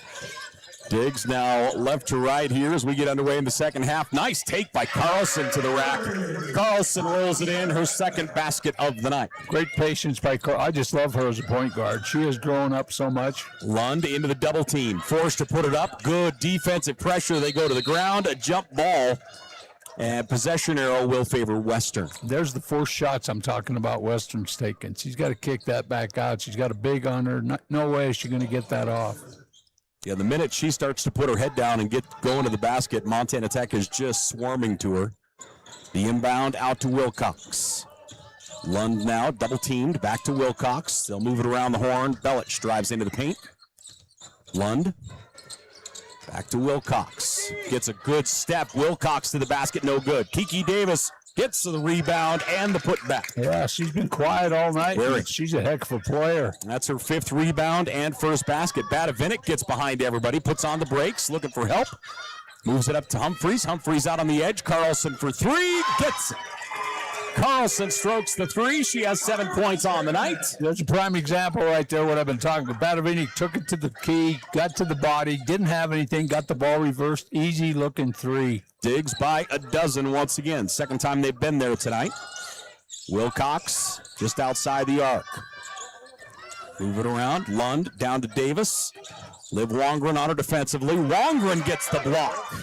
A: Diggs now left to right here as we get underway in the second half. Nice take by Carlson to the rack. Carlson rolls it in, her second basket of the night.
B: Great patience by Carl. I just love her as a point guard. She has grown up so much.
A: Lund into the double team, forced to put it up. Good defensive pressure. They go to the ground, a jump ball, and possession arrow will favor Western.
B: There's the 4 shots I'm talking about Western's taking. She's got to kick that back out. She's got a big on her. No way is she going to get that off.
A: Yeah, the minute she starts to put her head down and get going to the basket, Montana Tech is just swarming to her. The inbound out to Wilcox. Lund now double-teamed, back to Wilcox. They'll move it around the horn. Belich drives into the paint. Lund back to Wilcox. Gets a good step. Wilcox to the basket, no good. Kiki Davis gets the rebound and the putback.
B: Yeah, she's been quiet all night.
A: Very.
B: She's a heck of a player.
A: That's her 5th rebound and first basket. Badavinik gets behind everybody, puts on the brakes, looking for help. Moves it up to Humphreys. Humphreys out on the edge. Carlson for 3. Gets it. Carlson strokes the 3. She has 7 points on the night.
B: There's a prime example right there, what I've been talking about. Badavinik took it to the key, got to the body, didn't have anything, got the ball reversed. Easy looking 3.
A: Diggs by a dozen once again. Second time they've been there tonight. Wilcox just outside the arc. Move it around. Lund down to Davis. Liv Wongren on her defensively. Wongren gets the block.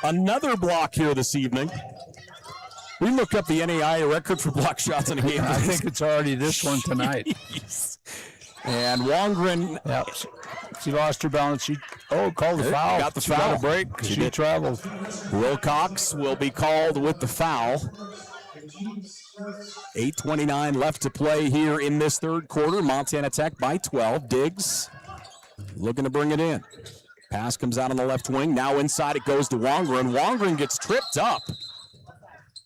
A: Another block here this evening. We looked up the NAI record for block shots in a game.
B: I think it's already this one tonight.
A: And Wongren.
B: Yep. She lost her balance. She called the foul.
A: Got the
B: she
A: foul.
B: Got a break because she traveled.
A: Wilcox will be called with the foul. 8:29 left to play here in this third quarter. Montana Tech by 12. Diggs looking to bring it in. Pass comes out on the left wing. Now inside it goes to Wongren. Wongren gets tripped up.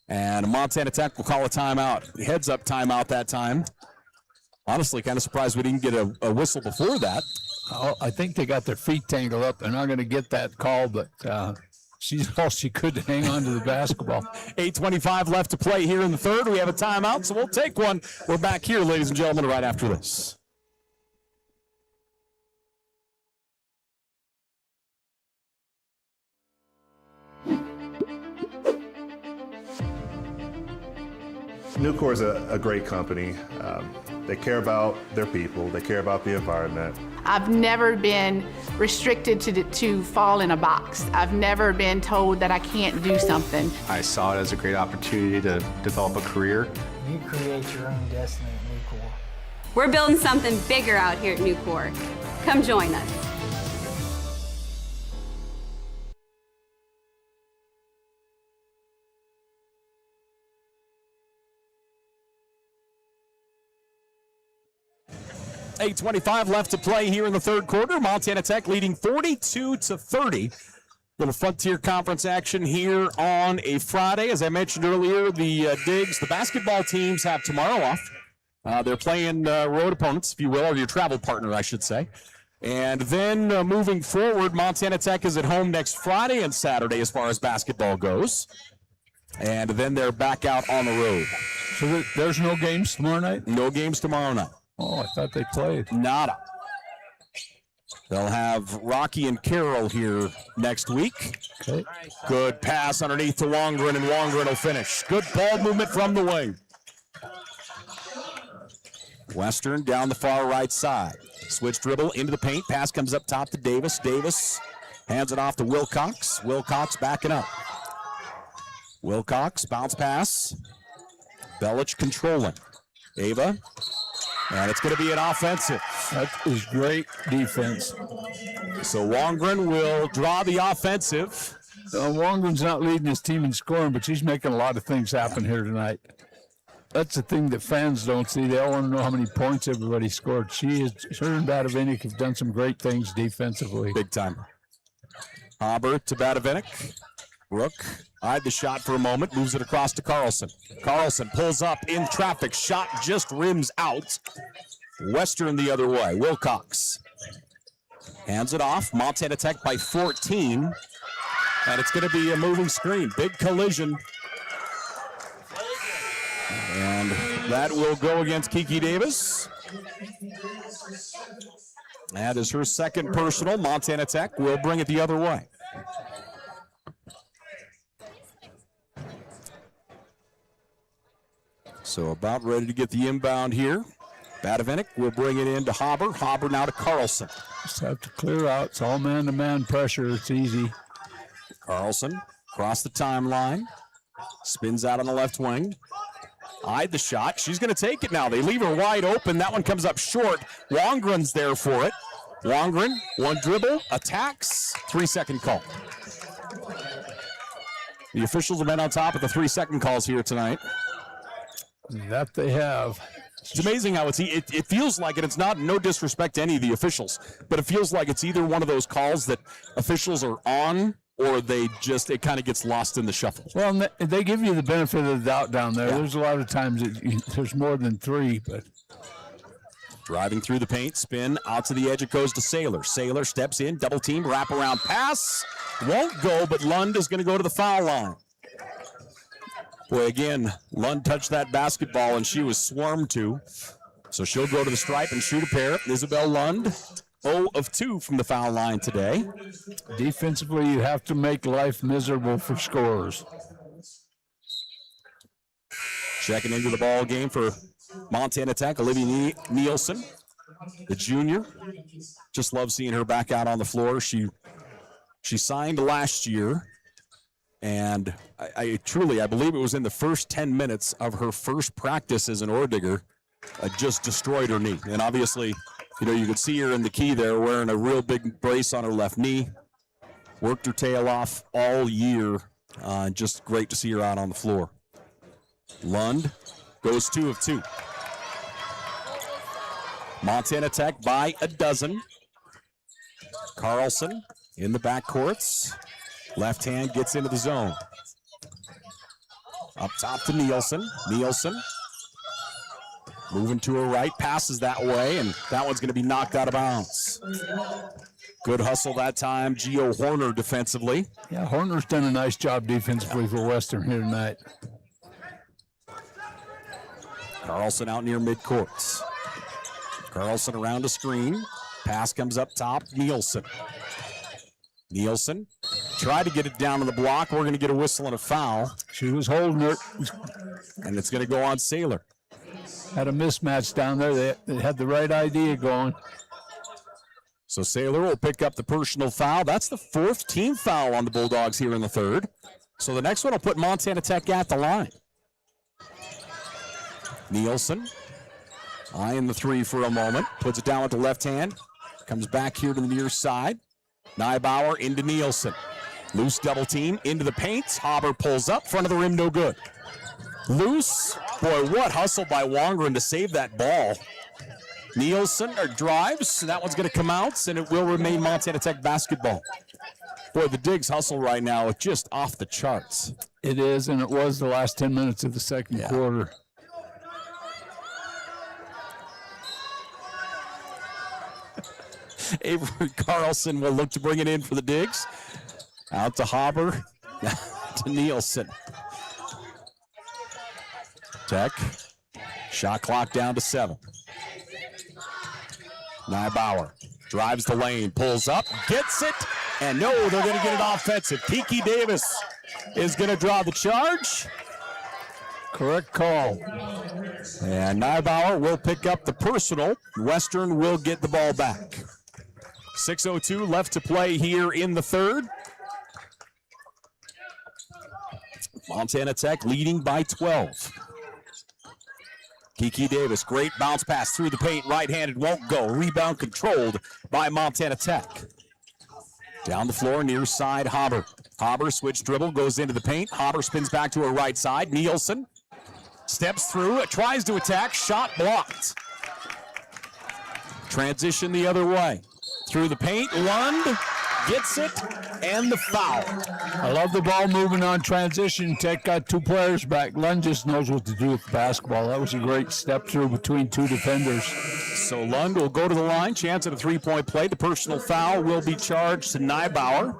A: And Montana Tech will call a timeout. Heads up timeout that time. Honestly, kind of surprised we didn't get a whistle before that.
B: Oh, I think they got their feet tangled up. They're not going to get that call, but she's all she could to hang on to the basketball.
A: 8:25 left to play here in the third. We have a timeout, so we'll take one. We're back here, ladies and gentlemen, right after this.
D: Nucor is a great company. They care about their people. They care about the environment.
E: I've never been restricted to fall in a box. I've never been told that I can't do something.
F: I saw it as a great opportunity to develop a career.
G: You create your own destiny at Nucor.
H: We're building something bigger out here at Nucor. Come join us.
A: .8:25 left to play here in the third quarter. Montana Tech leading 42-30. Little Frontier Conference action here on a Friday. As I mentioned earlier, the Digs, the basketball teams have tomorrow off. They're playing road opponents, if you will, or your travel partner, I should say. And then moving forward, Montana Tech is at home next Friday and Saturday as far as basketball goes. And then they're back out on the road.
B: So there's no games tomorrow night?
A: No games tomorrow night.
B: Oh, I thought they played.
A: Nada. They'll have Rocky and Carroll here next week.
B: Okay.
A: Good pass underneath to Wongren, and Wongren will finish. Good ball movement from the wing. Western down the far right side. Switch dribble into the paint. Pass comes up top to Davis. Davis hands it off to Wilcox. Wilcox backing up. Wilcox, bounce pass. Belich controlling. Ava. And it's going to be an offensive.
B: That is great defense.
A: So Wongren will draw the offensive.
B: Wongren's not leading his team in scoring, but she's making a lot of things happen here tonight. That's the thing that fans don't see. They all want to know how many points everybody scored. Her and Badavinik have done some great things defensively.
A: Big time. Haber to Badavinik. Rook eyed the shot for a moment, moves it across to Carlson. Carlson pulls up in traffic, shot just rims out. Western the other way. Wilcox hands it off. Montana Tech by 14. And it's going to be a moving screen. Big collision. And that will go against Kiki Davis. That is her second personal. Montana Tech will bring it the other way. So about ready to get the inbound here. Badavinik will bring it in to Haber. Haber now to Carlson.
B: Just have to clear out. It's all man-to-man pressure. It's easy.
A: Carlson across the timeline. Spins out on the left wing. Eyed the shot. She's going to take it now. They leave her wide open. That one comes up short. Wongren's there for it. Wongren, one dribble, attacks. 3-second call. The officials have been on top of the 3-second calls here tonight.
B: That they have.
A: It's amazing how it feels like, and it's not no disrespect to any of the officials, but it feels like it's either one of those calls that officials are on or it kind of gets lost in the shuffle.
B: Well, they give you the benefit of the doubt down there. Yeah. There's a lot of times there's more than three, but.
A: Driving through the paint, spin, out to the edge, it goes to Saylor. Saylor steps in, double team, wraparound pass. Won't go, but Lund is going to go to the foul line. Boy, again, Lund touched that basketball, and she was swarmed to. So she'll go to the stripe and shoot a pair. Isabel Lund, 0 of 2 from the foul line today.
B: Defensively, you have to make life miserable for scorers.
A: Checking into the ball game for Montana Tech, Olivia Nielsen, the junior. Just love seeing her back out on the floor. She signed last year. And I believe it was in the first 10 minutes of her first practice as an Oredigger, just destroyed her knee. And obviously, you could see her in the key there wearing a real big brace on her left knee. Worked her tail off all year. Just great to see her out on the floor. Lund goes 2 of 2. Montana Tech by a dozen. Carlson in the backcourts. Left hand gets into the zone. Up top to Nielsen. Nielsen moving to her right, passes that way, and that one's going to be knocked out of bounds. Good hustle that time. Gio Horner defensively.
B: Yeah, Horner's done a nice job defensively for Western here tonight.
A: Carlson out near midcourts. Carlson around the screen. Pass comes up top. Nielsen. Nielsen Tried to get it down to the block. We're going to get a whistle and a foul.
B: She was holding her.
A: And it's going to go on Sailor.
B: Had a mismatch down there. They had the right idea going.
A: So Sailor will pick up the personal foul. That's the 4th team foul on the Bulldogs here in the 3rd. So the next one will put Montana Tech at the line. Nielsen eyeing the 3 for a moment. Puts it down with the left hand. Comes back here to the near side. Neibauer into Nielsen. Loose double team into the paint. Haber pulls up. Front of the rim, no good. Loose. Boy, what hustle by Wongren to save that ball. Nielsen drives. That one's going to come out, and it will remain Montana Tech basketball. Boy, the Digs hustle right now is just off the charts.
B: It is, and it was the last 10 minutes of the second quarter.
A: Avery Carlson will look to bring it in for the Digs. Out to Haber, to Nielsen. Tech, shot clock down to 7. Neibauer drives the lane, pulls up, gets it, and no, they're going to get it offensive. Kiki Davis is going to draw the charge.
B: Correct call.
A: And Neibauer will pick up the personal. Western will get the ball back. 6:02 left to play here in the 3rd. Montana Tech leading by 12. Kiki Davis, great bounce pass through the paint, right-handed, won't go. Rebound controlled by Montana Tech. Down the floor, near side, Haber. Haber, switch dribble, goes into the paint. Haber spins back to her right side. Nielsen steps through, tries to attack, shot blocked. Transition the other way. Through the paint, Lund gets it, and the foul.
B: I love the ball moving on transition. Tech got 2 players back. Lund just knows what to do with the basketball. That was a great step through between 2 defenders.
A: So Lund will go to the line, chance at a 3-point play. The personal foul will be charged to Neibauer.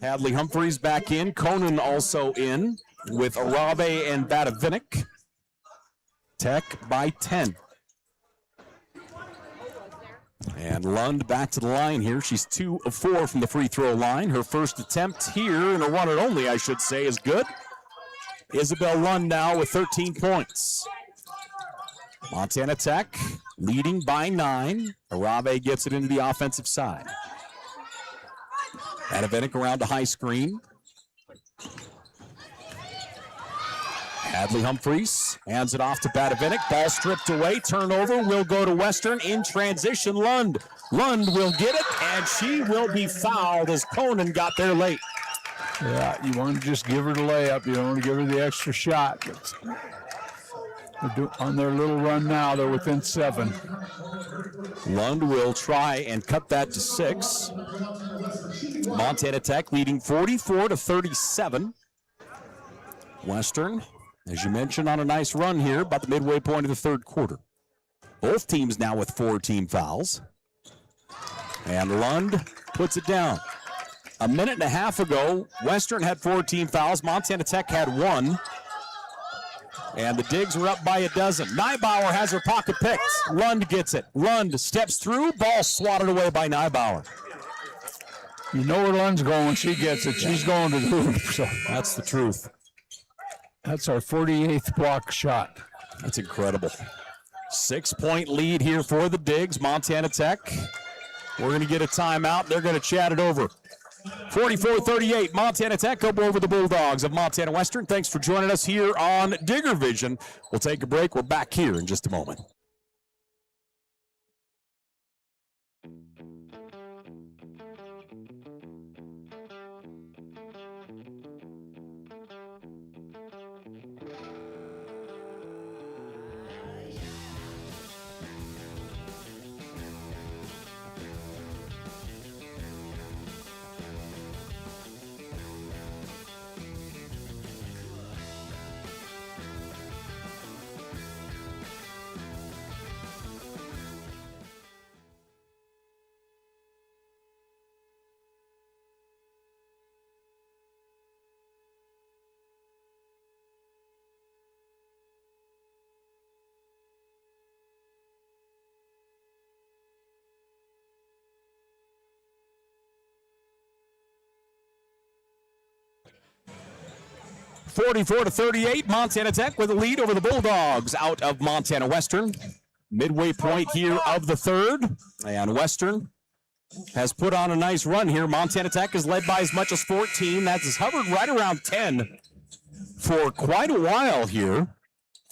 A: Hadley Humphreys back in. Conan also in with Arabe and Batavinik. Tech by 10. And Lund back to the line here. She's 2 of 4 from the free throw line. Her first attempt here, and her one and only, I should say, is good. Isabel Lund now with 13 points. Montana Tech leading by 9. Arabe gets it into the offensive side. Batavinik around the high screen. Hadley Humphreys hands it off to Batavinik. Ball stripped away. Turnover will go to Western in transition. Lund will get it, and she will be fouled as Conan got there late.
B: Yeah, you want to just give her the layup. You don't want to give her the extra shot. They're on their little run now. They're within 7.
A: Lund will try and cut that to 6. Montana Tech leading 44-37. Western, as you mentioned, on a nice run here, about the midway point of the 3rd quarter. Both teams now with 4 team fouls. And Lund puts it down. A minute and a half ago, Western had 4 team fouls. Montana Tech had 1. And the Digs were up by a dozen. Neibauer has her pocket picked. Lund gets it. Lund steps through. Ball swatted away by Neibauer.
B: You know where Lund's going. She gets it. She's going to the hoop. So
A: that's the truth.
B: That's our 48th block shot.
A: That's incredible. 6-point lead here for the Digs. Montana Tech. We're going to get a timeout. They're going to chat it over. 44-38, Montana Tech up over the Bulldogs of Montana Western. Thanks for joining us here on Digger Vision. We'll take a break. We're back here in just a moment. 44-38, Montana Tech with a lead over the Bulldogs out of Montana Western. Midway point here of the third, and Western has put on a nice run here. Montana Tech is led by as much as 14. That has hovered right around 10 for quite a while here.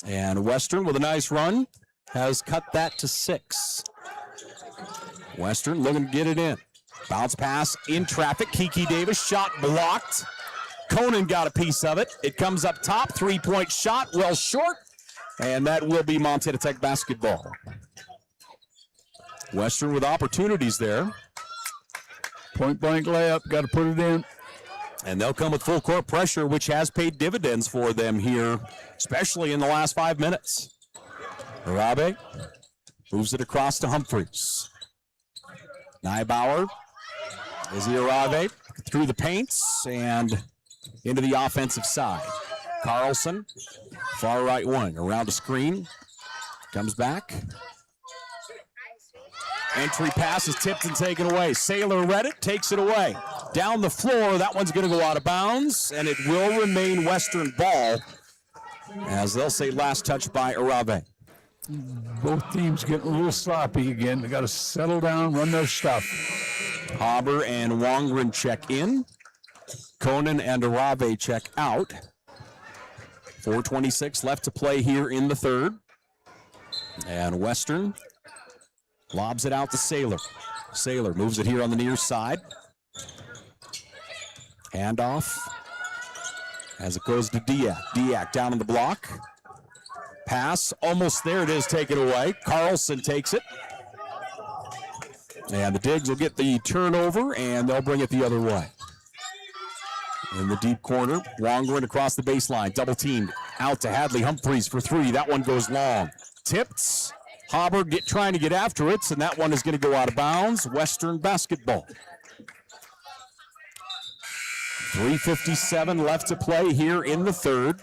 A: And Western with a nice run has cut that to 6. Western looking to get it in. Bounce pass in traffic. Kiki Davis, shot blocked. Conan got a piece of it. It comes up top. 3-point shot, well short. And that will be Montana Tech basketball. Western with opportunities there.
B: Point blank layup, got to put it in.
A: And they'll come with full court pressure, which has paid dividends for them here, especially in the last 5 minutes. Arabe moves it across to Humphreys. Neibauer, Izzy Arabe through the paints and into the offensive side. Carlson, far right wing, around the screen, comes back. Entry pass is tipped and taken away. Saylor read it, takes it away. Down the floor, that one's going to go out of bounds, and it will remain Western ball, as they'll say last touch by Arabe.
B: Both teams getting a little sloppy again. They got to settle down, run their stuff.
A: Haber and Wongren check in. Conan and Arabe check out. 4:26 left to play here in the third. And Western lobs it out to Saylor. Saylor moves it here on the near side. Handoff as it goes to Diak. Diak down on the block. Pass, almost there it is, taken away. Carlson takes it. And the Digs will get the turnover, and they'll bring it the other way. In the deep corner, Wongren across the baseline, double teamed. Out to Hadley Humphreys for 3. That one goes long. Tipped. Haber trying to get after it, and that one is going to go out of bounds. Western basketball. 3:57 left to play here in the third.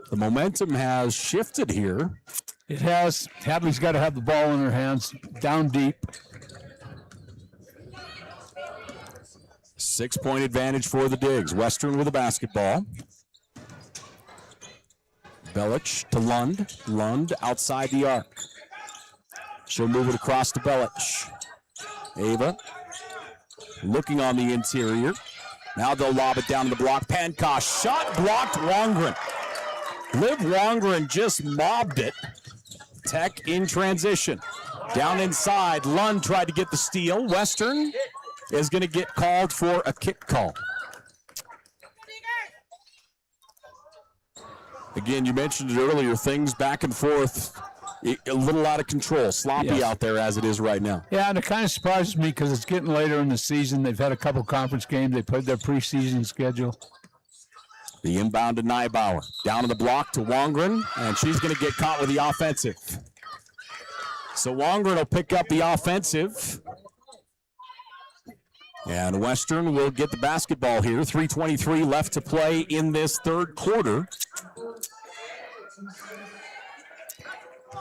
A: The momentum has shifted here.
B: It has. Hadley's got to have the ball in her hands, down deep.
A: 6-point advantage for the Digs. Western with a basketball. Belich to Lund. Lund outside the arc. She'll move it across to Belich. Ava looking on the interior. Now they'll lob it down to the block. Pankosh shot blocked. Wongren. Liv Wongren just mobbed it. Tech in transition. Down inside, Lund tried to get the steal. Western is going to get called for a kick call. Again, you mentioned it earlier, things back and forth, a little out of control. Sloppy out there as it is right now.
B: Yeah, and it kind of surprises me because it's getting later in the season. They've had a couple conference games. They played their preseason schedule.
A: The inbound to Neibauer. Down on the block to Wongren, and she's going to get caught with the offensive. So Wongren will pick up the offensive. And Western will get the basketball here. 3:23 left to play in this third quarter.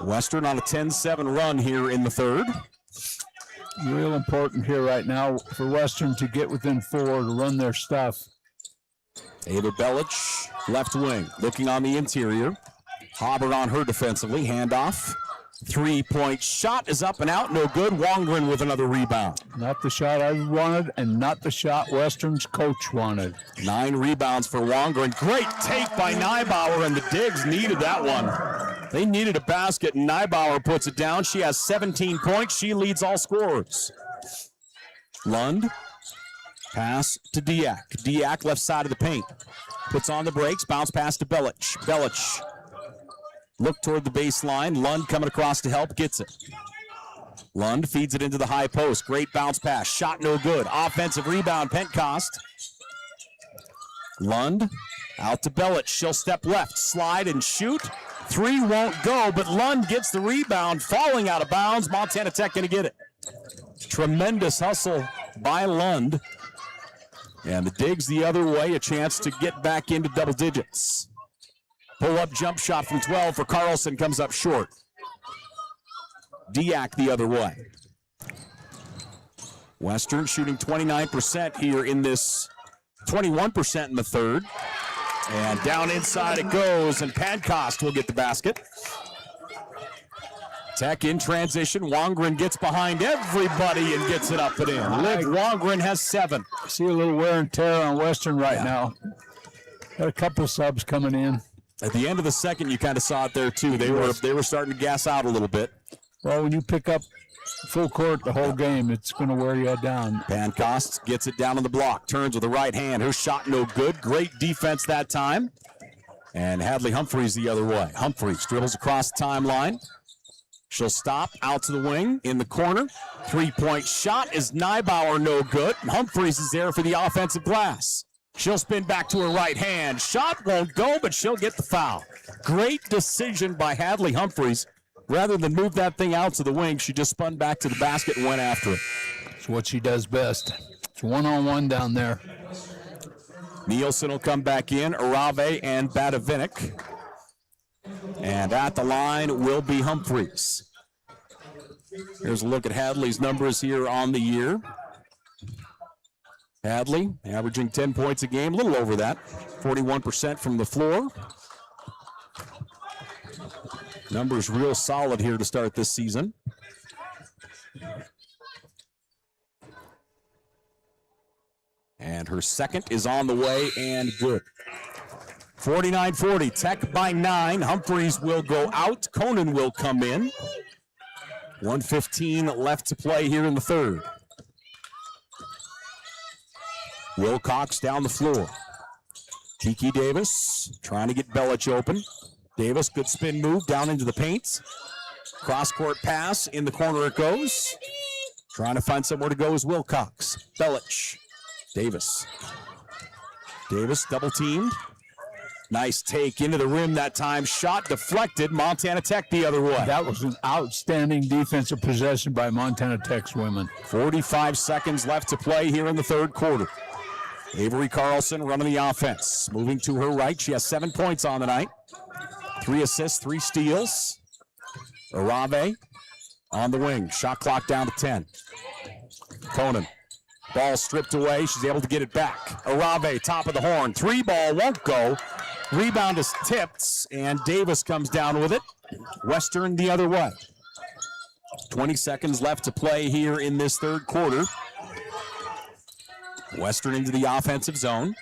A: Western on a 10-7 run here in the third.
B: Real important here right now for Western to get within 4 to run their stuff.
A: Ava Belich, left wing, looking on the interior. Haber on her defensively, handoff. 3-point shot is up and out, no good. Wongren with another rebound.
B: Not the shot I wanted and not the shot Western's coach wanted.
A: 9 rebounds for Wongren. Great take by Neibauer, and the Digs needed that one. They needed a basket, and Neibauer puts it down. She has 17 points. She leads all scorers. Lund, pass to Diak. Diak left side of the paint. Puts on the brakes, bounce pass to Belich. Belich look toward the baseline. Lund coming across to help, gets it. Lund feeds it into the high post. Great bounce pass. Shot no good. Offensive rebound, Pentecost. Lund out to Belich. She'll step left, slide and shoot. 3 won't go, but Lund gets the rebound, falling out of bounds. Montana Tech going to get it. Tremendous hustle by Lund. And the Digs the other way, a chance to get back into double digits. Pull-up jump shot from 12 for Carlson, comes up short. Diak the other way. Western shooting 29% here in this, 21% in the third. And down inside it goes, and Pancost will get the basket. Tech in transition. Wongren gets behind everybody and gets it up and in. Liv Wongren has 7.
B: See a little wear and tear on Western right now. Got a couple of subs coming in.
A: At the end of the second, you kind of saw it there too. They were starting to gas out a little bit.
B: Well, when you pick up full court the whole game, it's going to wear you down.
A: Pancost gets it down on the block, turns with the right hand. Her shot no good. Great defense that time. And Hadley Humphreys the other way. Humphreys dribbles across the timeline. She'll stop out to the wing in the corner. 3-point shot is Neibauer, no good. Humphreys is there for the offensive glass. She'll spin back to her right hand. Shot won't go, but she'll get the foul. Great decision by Hadley Humphreys. Rather than move that thing out to the wing, she just spun back to the basket and went after it.
B: It's what she does best. It's one-on-one down there.
A: Nielsen will come back in, Arave and Badavinik. And at the line will be Humphreys. Here's a look at Hadley's numbers here on the year. Hadley averaging 10 points a game, a little over that. 41% from the floor. Numbers real solid here to start this season. And her second is on the way and good. 49-40, Tech by 9. Humphreys will go out. Conan will come in. 1:15 left to play here in the third. Wilcox down the floor. Kiki Davis trying to get Belich open. Davis, good spin move down into the paint. Cross-court pass, in the corner it goes. Trying to find somewhere to go is Wilcox. Belich. Davis. Davis double teamed. Nice take into the rim that time. Shot deflected. Montana Tech the other way.
B: That was an outstanding defensive possession by Montana Tech's women.
A: 45 seconds left to play here in the third quarter. Avery Carlson running the offense. Moving to her right. She has 7 points on the night. 3 assists, 3 steals. Arave on the wing. Shot clock down to 10. Conan. Ball stripped away. She's able to get it back. Arave, top of the horn. 3 ball won't go. Rebound is tipped, and Davis comes down with it. Western the other way. 20 seconds left to play here in this third quarter. Western into the offensive zone.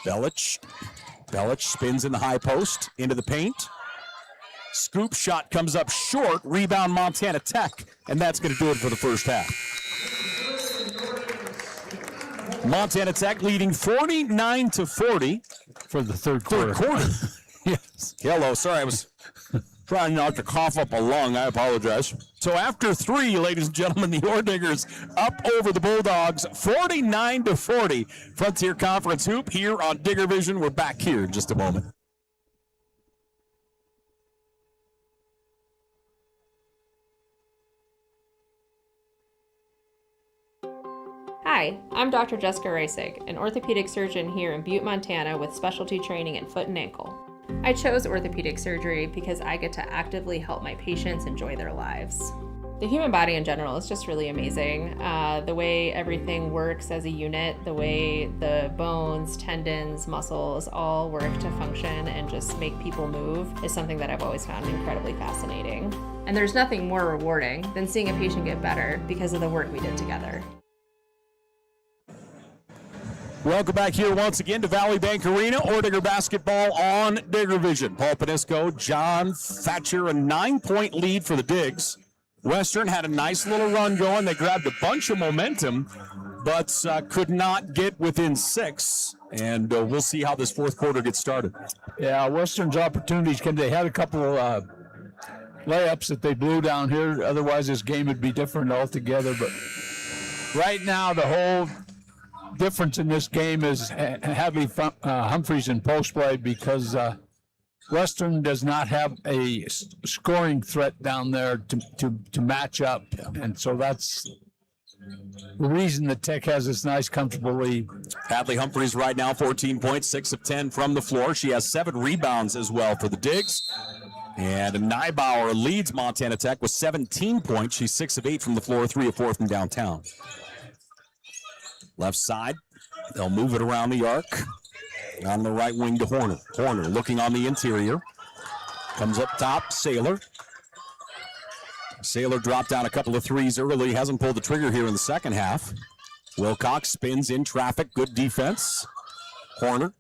A: Belich. Belich spins in the high post, into the paint. Scoop shot comes up short. Rebound Montana Tech, and that's going to do it for the first half. Montana Tech leading 49-40
B: for the third quarter.
A: Yes. Hello, sorry, I was trying not to cough up a lung. I apologize. So after 3, ladies and gentlemen, the Orediggers up over the Bulldogs, 49-40. Frontier Conference Hoop here on Digger Vision. We're back here in just a moment.
C: Hi, I'm Dr. Jessica Reisig, an orthopedic surgeon here in Butte, Montana with specialty training in foot and ankle. I chose orthopedic surgery because I get to actively help my patients enjoy their lives. The human body in general is just really amazing. The way everything works as a unit, the way the bones, tendons, muscles all work to function and just make people move is something that I've always found incredibly fascinating. And there's nothing more rewarding than seeing a patient get better because of the work we did together.
A: Welcome back here once again to Valley Bank Arena. Orediger basketball on Digger Vision. Paul Panisco, John Thatcher, a 9-point lead for the Digs. Western had a nice little run going. They grabbed a bunch of momentum, but could not get within 6. And we'll see how this fourth quarter gets started.
B: Yeah, Western's opportunities, they had a couple of layups that they blew down here. Otherwise, this game would be different altogether. But right now, the whole difference in this game is Hadley Humphreys in post play because Western does not have a scoring threat down there to match up, and so that's the reason that Tech has this nice, comfortable lead.
A: Hadley Humphreys right now 14 points, 6 of 10 from the floor. She has 7 rebounds as well for the Digs. And Neibauer leads Montana Tech with 17 points. She's 6 of 8 from the floor, 3 of 4 from downtown. Left side, They'll move it around the arc. On the right wing to Horner. Horner looking on the interior. Comes up top, Saylor. Saylor dropped down a couple of threes early. Hasn't pulled the trigger here in the second half. Wilcox spins in traffic. Good defense. Horner.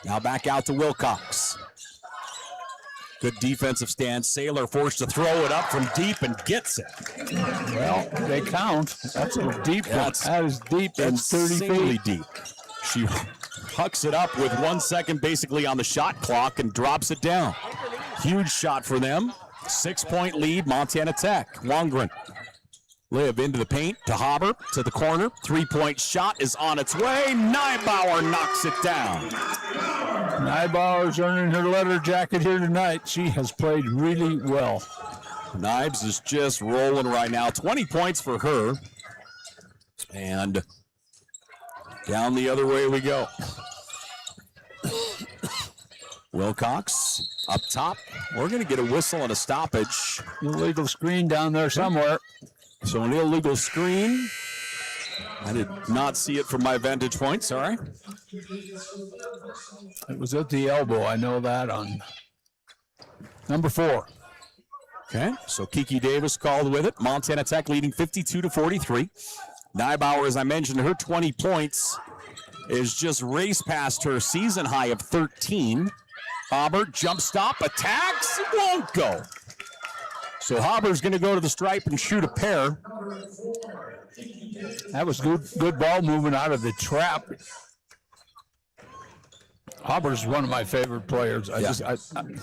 A: Now back out to Wilcox. Good defensive stand. Saylor forced to throw it up from deep and gets it.
B: Well, they count. That's a deep one. That is deep. That's 30
A: Insanely
B: feet.
A: deep. She hucks it up with 1 second basically on the shot clock and drops it down. Huge shot for them. 6-point lead, Montana Tech. Wongren. Live into the paint to Haber to the corner. 3-point shot is on its way. Neibauer knocks it down.
B: Neibauer's earning her letter jacket here tonight. She has played really well.
A: Nibes is just rolling right now. 20 points for her. And down the other way we go. Wilcox up top. We're going to get a whistle and a stoppage.
B: Illegal screen down there somewhere.
A: So an illegal screen. I did not see it from my vantage point, sorry.
B: It was at the elbow, I know that, on number 4.
A: Okay, so Kiki Davis called with it. Montana Tech leading 52-43. Neibauer, as I mentioned, her 20 points is just raced past her season high of 13. Haber, jump stop, attacks, won't go. So Haber's going to go to the stripe and shoot a pair.
B: That was good ball movement out of the trap. Haber's one of my favorite players.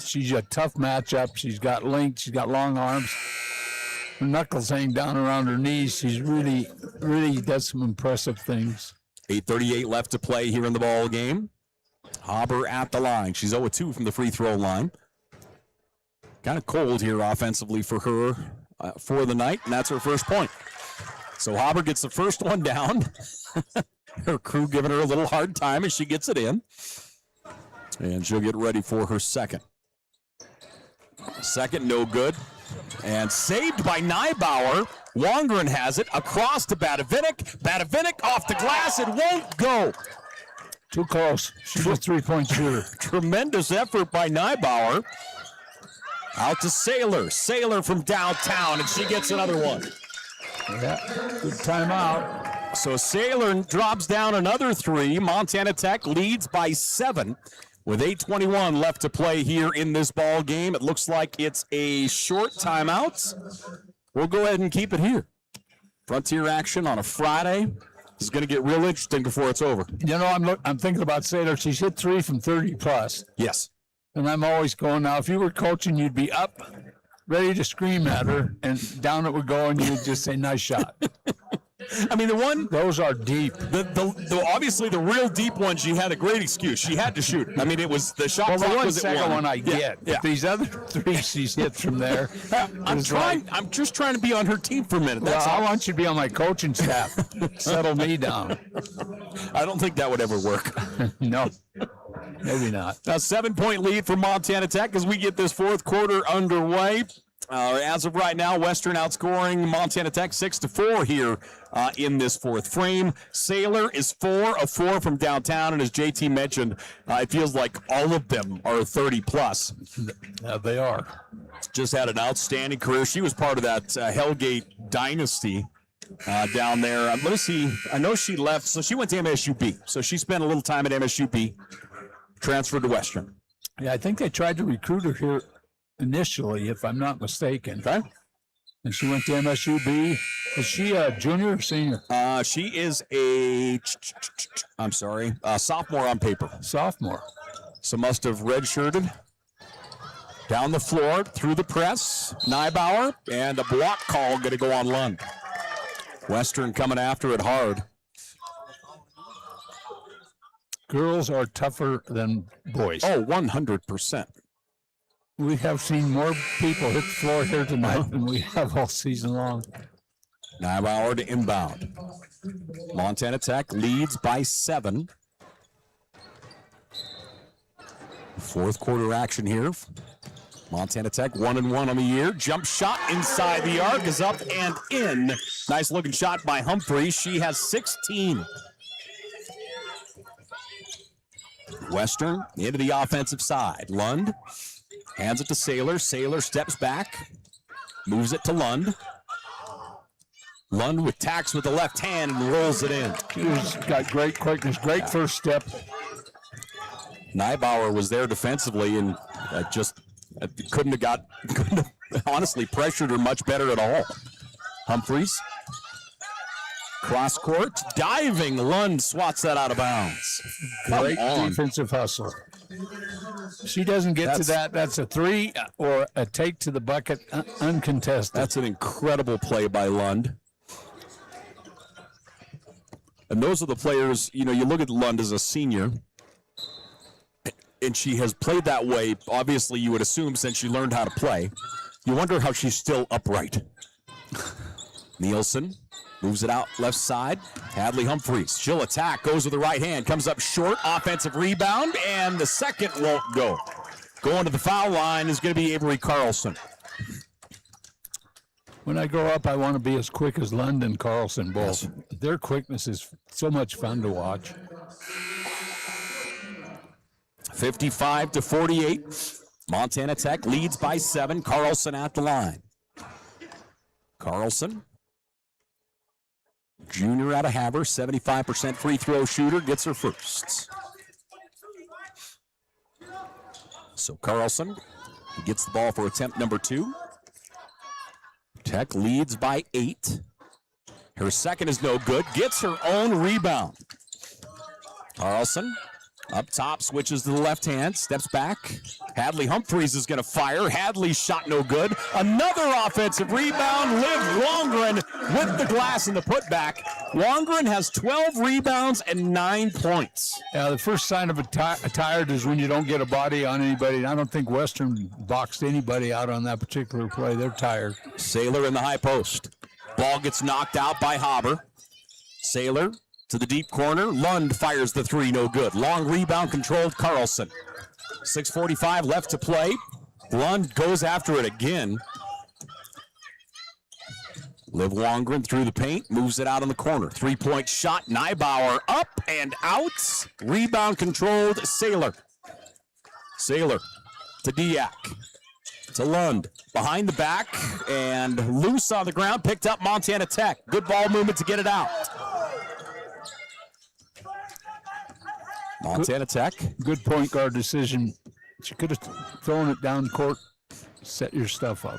B: She's a tough matchup. She's got length. She's got long arms. Her knuckles hang down around her knees. She's really does some impressive things.
A: 8:38 left to play here in the ball game. Haber at the line. She's 0-2 from the free throw line. Kind of cold here offensively for her for the night, and that's her first point. So Haber gets the first one down. Her crew giving her a little hard time as she gets it in. And she'll get ready for her second. Second, no good. And saved by Neibauer. Wongren has it across to Batavinik. Batavinik off the glass. It won't go.
B: Too close. She's a 3-point shooter.
A: Tremendous effort by Neibauer. Out to Saylor. Saylor from downtown, and she gets another one.
B: Yeah, good timeout.
A: So Saylor drops down another 3. Montana Tech leads by 7 with 8:21 left to play here in this ball game. It looks like it's a short timeout. We'll go ahead and keep it here. Frontier action on a Friday. This is going to get real interesting before it's over.
B: You know, I'm thinking about Saylor. She's hit 3 from 30 plus.
A: Yes.
B: And I'm always going, now, if you were coaching, you'd be up, ready to scream at her, and down it would go, and you'd just say, nice shot.
A: I mean,
B: those are deep.
A: Obviously, the real deep one, she had a great excuse. She had to shoot it. I mean, it was the shot clock was at 1.
B: Second one I get.
A: Yeah.
B: But these other 3 she's hit from there.
A: I'm just trying to be on her team for a minute. That's
B: I want you to be on my coaching staff. Settle me down.
A: I don't think that would ever work.
B: No. Maybe not.
A: A 7-point lead for Montana Tech as we get this fourth quarter underway. As of right now, Western outscoring Montana Tech 6-4 here in this fourth frame. Saylor is 4 of 4 from downtown, and as JT mentioned, it feels like all of them are 30 plus.
B: They are.
A: Just had an outstanding career. She was part of that Hellgate dynasty down there. Let me see. I know she left, so she went to MSUB. So she spent a little time at MSUB, transferred to Western.
B: Yeah, I think they tried to recruit her here initially, if I'm not mistaken.
A: Okay.
B: And she went to MSUB. Is she a junior or senior?
A: She is a sophomore on paper.
B: Sophomore.
A: So must have redshirted. Down the floor, through the press, Neibauer, and a block call going to go on Lund. Western coming after it hard.
B: Girls are tougher than boys.
A: Oh, 100%.
B: We have seen more people hit the floor here tonight than we have all season long.
A: Neibauer to inbound. Montana Tech leads by 7. Fourth quarter action here. Montana Tech 1-1 on the year. Jump shot inside the arc is up and in. Nice looking shot by Humphrey. She has 16. Western into the offensive side. Lund hands it to Saylor. Saylor steps back, moves it to Lund. Lund attacks with the left hand and rolls it in.
B: He's got great quickness, great first step.
A: Neibauer was there defensively and couldn't have honestly pressured her much better at all. Humphreys, cross court, diving. Lund swats that out of bounds.
B: Great defensive hustle. She doesn't get to that. That's a three or a take to the bucket uncontested.
A: That's an incredible play by Lund. And those are the players, you look at Lund as a senior, and she has played that way, obviously, you would assume, since she learned how to play. You wonder how she's still upright. Nielsen moves it out left side. Hadley Humphreys. She'll attack, goes with the right hand, comes up short, offensive rebound, and the second won't go. Going to the foul line is going to be Avery Carlson.
B: When I grow up, I want to be as quick as Lund and Carlson both.
A: Yes.
B: Their quickness is so much fun to watch.
A: 55-48. Montana Tech leads by 7. Carlson at the line. Carlson, junior out of Havre, 75% free throw shooter, gets her first. So Carlson gets the ball for attempt number 2. Tech leads by 8. Her second is no good. Gets her own rebound. Carlson up top, switches to the left hand, steps back. Hadley Humphreys is going to fire. Hadley's shot no good. Another offensive rebound. Liv Wongren with the glass in the putback. Wongren has 12 rebounds and 9 points.
B: Yeah, the first sign of a tired is when you don't get a body on anybody. I don't think Western boxed anybody out on that particular play. They're tired.
A: Saylor in the high post. Ball gets knocked out by Haber. Saylor to the deep corner. Lund fires the three, no good. Long rebound controlled Carlson. 6:45 left to play. Lund goes after it again. Liv Wongren through the paint, moves it out in the corner. 3-point shot, Neibauer up and out. Rebound controlled, Saylor. Saylor to Diak. To Lund. Behind the back and loose on the ground, picked up Montana Tech. Good ball movement to get it out. Montana Tech.
B: Good point guard decision. She could have thrown it down court, set your stuff up.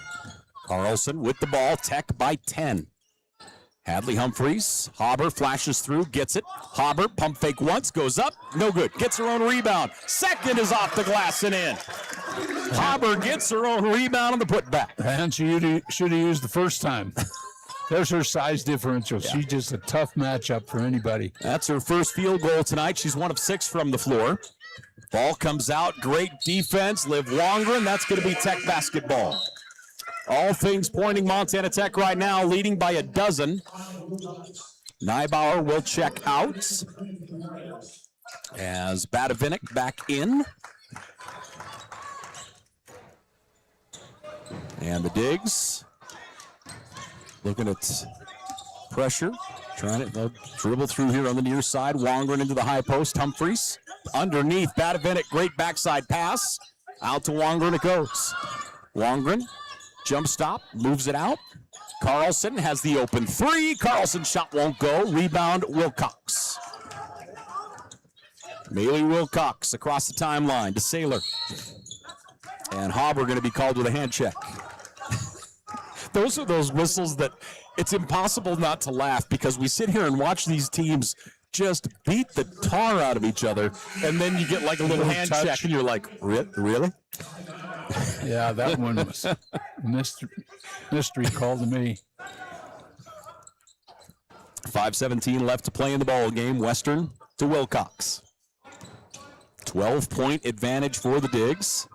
A: Carlson with the ball, Tech by 10. Hadley Humphreys, Haber flashes through, gets it. Haber, pump fake once, goes up, no good. Gets her own rebound. Second is off the glass and in. Haber gets her own rebound on the putback.
B: And she should have used the first time. There's her size differential. Yeah. She's just a tough matchup for anybody.
A: That's her first field goal tonight. She's 1 of 6 from the floor. Ball comes out. Great defense. Liv Wongren. That's going to be Tech basketball. All things pointing Montana Tech right now, leading by a dozen. Neibauer will check out as Badavinik back in. And the digs. Looking at pressure, trying to dribble through here on the near side. Wongren into the high post. Humphreys underneath. Badavinik, great backside pass. Out to Wongren it goes. Wongren, jump stop, moves it out. Carlson has the open three. Carlson shot won't go. Rebound, Wilcox. Maylee Wilcox across the timeline to Saylor. And Haber going to be called with a hand check. Those are those whistles that it's impossible not to laugh because we sit here and watch these teams just beat the tar out of each other, and then you get like a little hand check, and you're like, really?
B: Yeah, that one was mystery call to me.
A: 5:17 left to play in the ball game. Western to Wilcox. 12-point advantage for the Digs.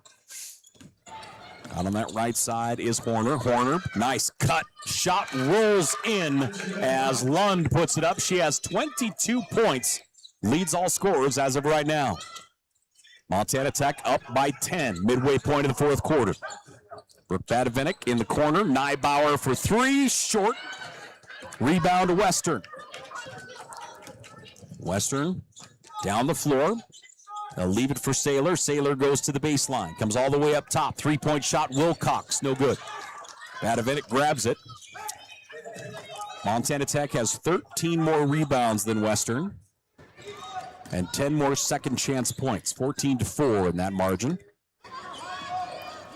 A: Out on that right side is Horner. Horner, nice cut. Shot rolls in as Lund puts it up. She has 22 points. Leads all scorers as of right now. Montana Tech up by 10. Midway point of the fourth quarter. Brooke Badavinik in the corner. Neibauer for three. Short. Rebound to Western. Western down the floor. They'll leave it for Saylor. Saylor goes to the baseline. Comes all the way up top. Three-point shot, Wilcox. No good. Badavinik grabs it. Montana Tech has 13 more rebounds than Western. And 10 more second chance points. 14-4 in that margin.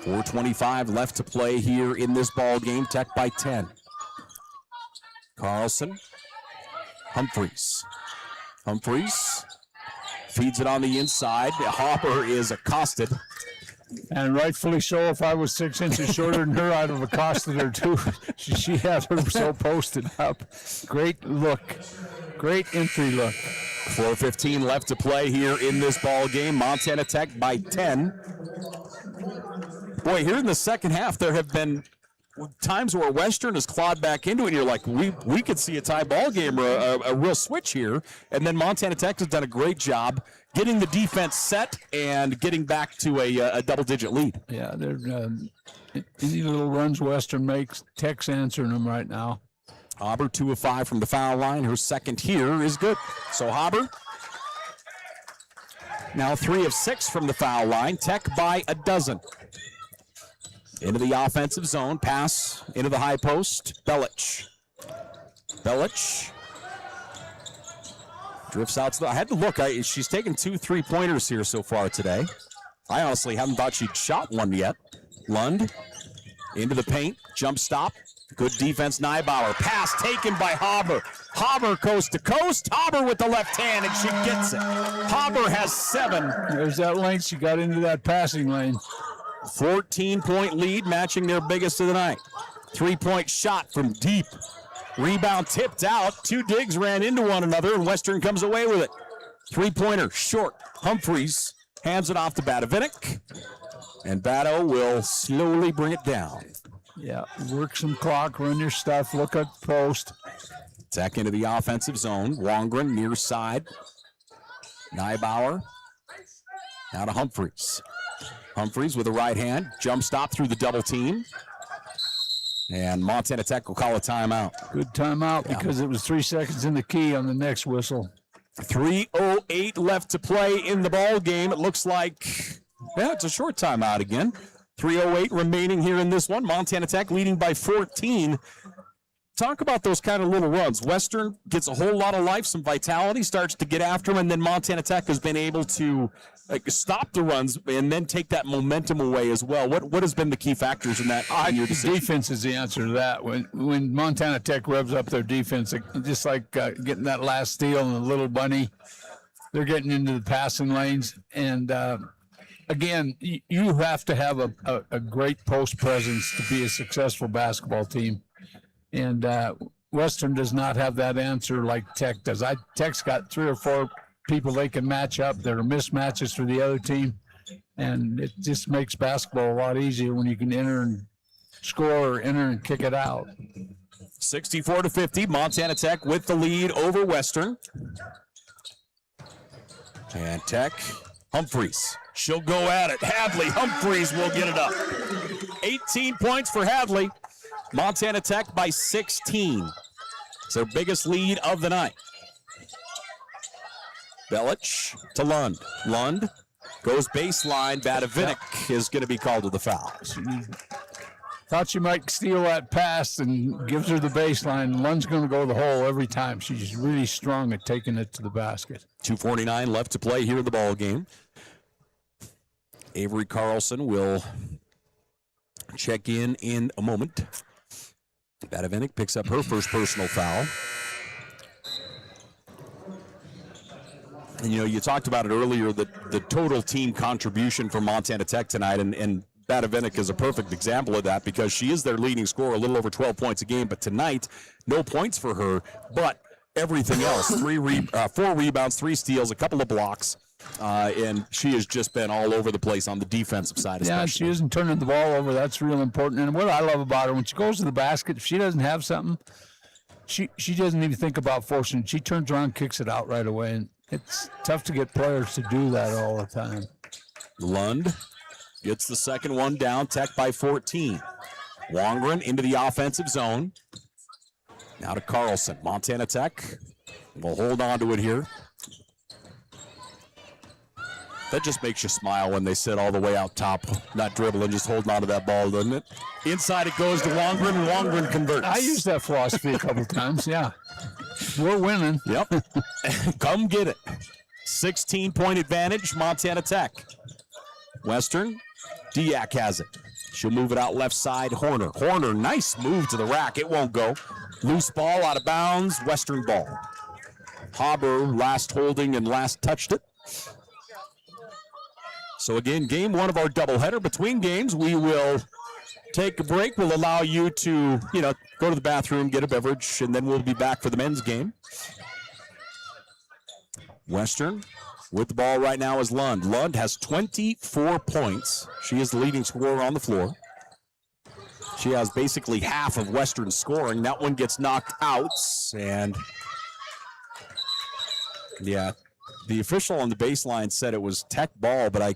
A: 4:25 left to play here in this ball game. Tech by 10. Carlson. Humphreys. Humphreys feeds it on the inside. Hopper is accosted.
B: And rightfully so. If I was 6 inches shorter than her, I'd have accosted her too. She had her so posted up. Great look. Great entry look.
A: 4:15 left to play here in this ball game. Montana Tech by 10. Boy, here in the second half, there have been times where Western has clawed back into it, and you're like, we could see a tie ball game or a real switch here. And then Montana Tech has done a great job getting the defense set and getting back to a double-digit lead.
B: Yeah, they're any little runs Western makes, Tech's answering them right now.
A: Hauber 2 of 5 from the foul line. Her second here is good. So Hauber now 3 of 6 from the foul line. Tech by a dozen. Into the offensive zone. Pass into the high post. Belich. Belich drifts out to the. I had to look. She's taken 2 3-pointers here so far today. I honestly haven't thought she'd shot one yet. Lund into the paint. Jump stop. Good defense, Neibauer. Pass taken by Hauber. Hauber coast to coast. Hauber with the left hand, and she gets it. Hauber has 7.
B: There's that length. She got into that passing lane.
A: 14-point lead, matching their biggest of the night. 3-point shot from deep. Rebound tipped out. 2 digs ran into one another, and Western comes away with it. 3-pointer, short. Humphreys hands it off to Badavinik, and Bado will slowly bring it down.
B: Yeah, work some clock, run your stuff, look at post.
A: Tech into the offensive zone. Wongren near side. Neibauer. Now to Humphreys. Humphreys with a right hand. Jump stop through the double team. And Montana Tech will call a timeout.
B: Good timeout because it was 3 seconds in the key on the next whistle.
A: 3:08 left to play in the ball game. It looks like, it's a short timeout again. 3:08 remaining here in this one. Montana Tech leading by 14. Talk about those kind of little runs. Western gets a whole lot of life, some vitality, starts to get after them, and then Montana Tech has been able to stop the runs and then take that momentum away as well. What has been the key factors in that? In your decision?
B: Defense is the answer to that. When Montana Tech revs up their defense, just like getting that last steal and the little bunny, they're getting into the passing lanes. And again, you have to have a great post presence to be a successful basketball team. And Western does not have that answer like Tech does. Tech's got 3 or 4 people they can match up. There are mismatches for the other team, and it just makes basketball a lot easier when you can enter and score or enter and kick it out.
A: 64-50, Montana Tech with the lead over Western. And Tech, Humphreys, she'll go at it. Hadley, Humphreys will get it up. 18 points for Hadley. Montana Tech by 16. It's their biggest lead of the night. Belich to Lund. Lund goes baseline. Badavinik is going to be called to the foul.
B: Thought she might steal that pass and gives her the baseline. Lund's going to go to the hole every time. She's really strong at taking it to the basket.
A: 2:49 left to play here in the ball game. Avery Carlson will check in a moment. Badavinik picks up her first personal foul. And, you talked about it earlier, the total team contribution for Montana Tech tonight, and Badavinik is a perfect example of that because she is their leading scorer, a little over 12 points a game. But tonight, no points for her, but everything else, 4 rebounds, 3 steals, a couple of blocks. And she has just been all over the place on the defensive side especially.
B: Yeah, she isn't turning the ball over. That's real important. And what I love about her, when she goes to the basket, if she doesn't have something, she doesn't even think about forcing it. She turns around, kicks it out right away. And it's tough to get players to do that all the time.
A: Lund gets the second one down. Tech by 14. Wongren into the offensive zone. Now to Carlson. Montana Tech will hold on to it here. That just makes you smile when they sit all the way out top, not dribbling, just holding on to that ball, doesn't it? Inside it goes to Wongren, and Wongren converts.
B: I used that philosophy a couple times, yeah. We're winning.
A: Yep. Come get it. 16-point advantage, Montana Tech. Western, Diak has it. She'll move it out left side, Horner. Horner, nice move to the rack. It won't go. Loose ball out of bounds, Western ball. Haber last holding and last touched it. So again, game one of our doubleheader. Between games, we will take a break. We'll allow you to, go to the bathroom, get a beverage, and then we'll be back for the men's game. Western with the ball right now is Lund. Lund has 24 points. She is the leading scorer on the floor. She has basically half of Western's scoring. That one gets knocked out, and yeah, the official on the baseline said it was Tech ball, but I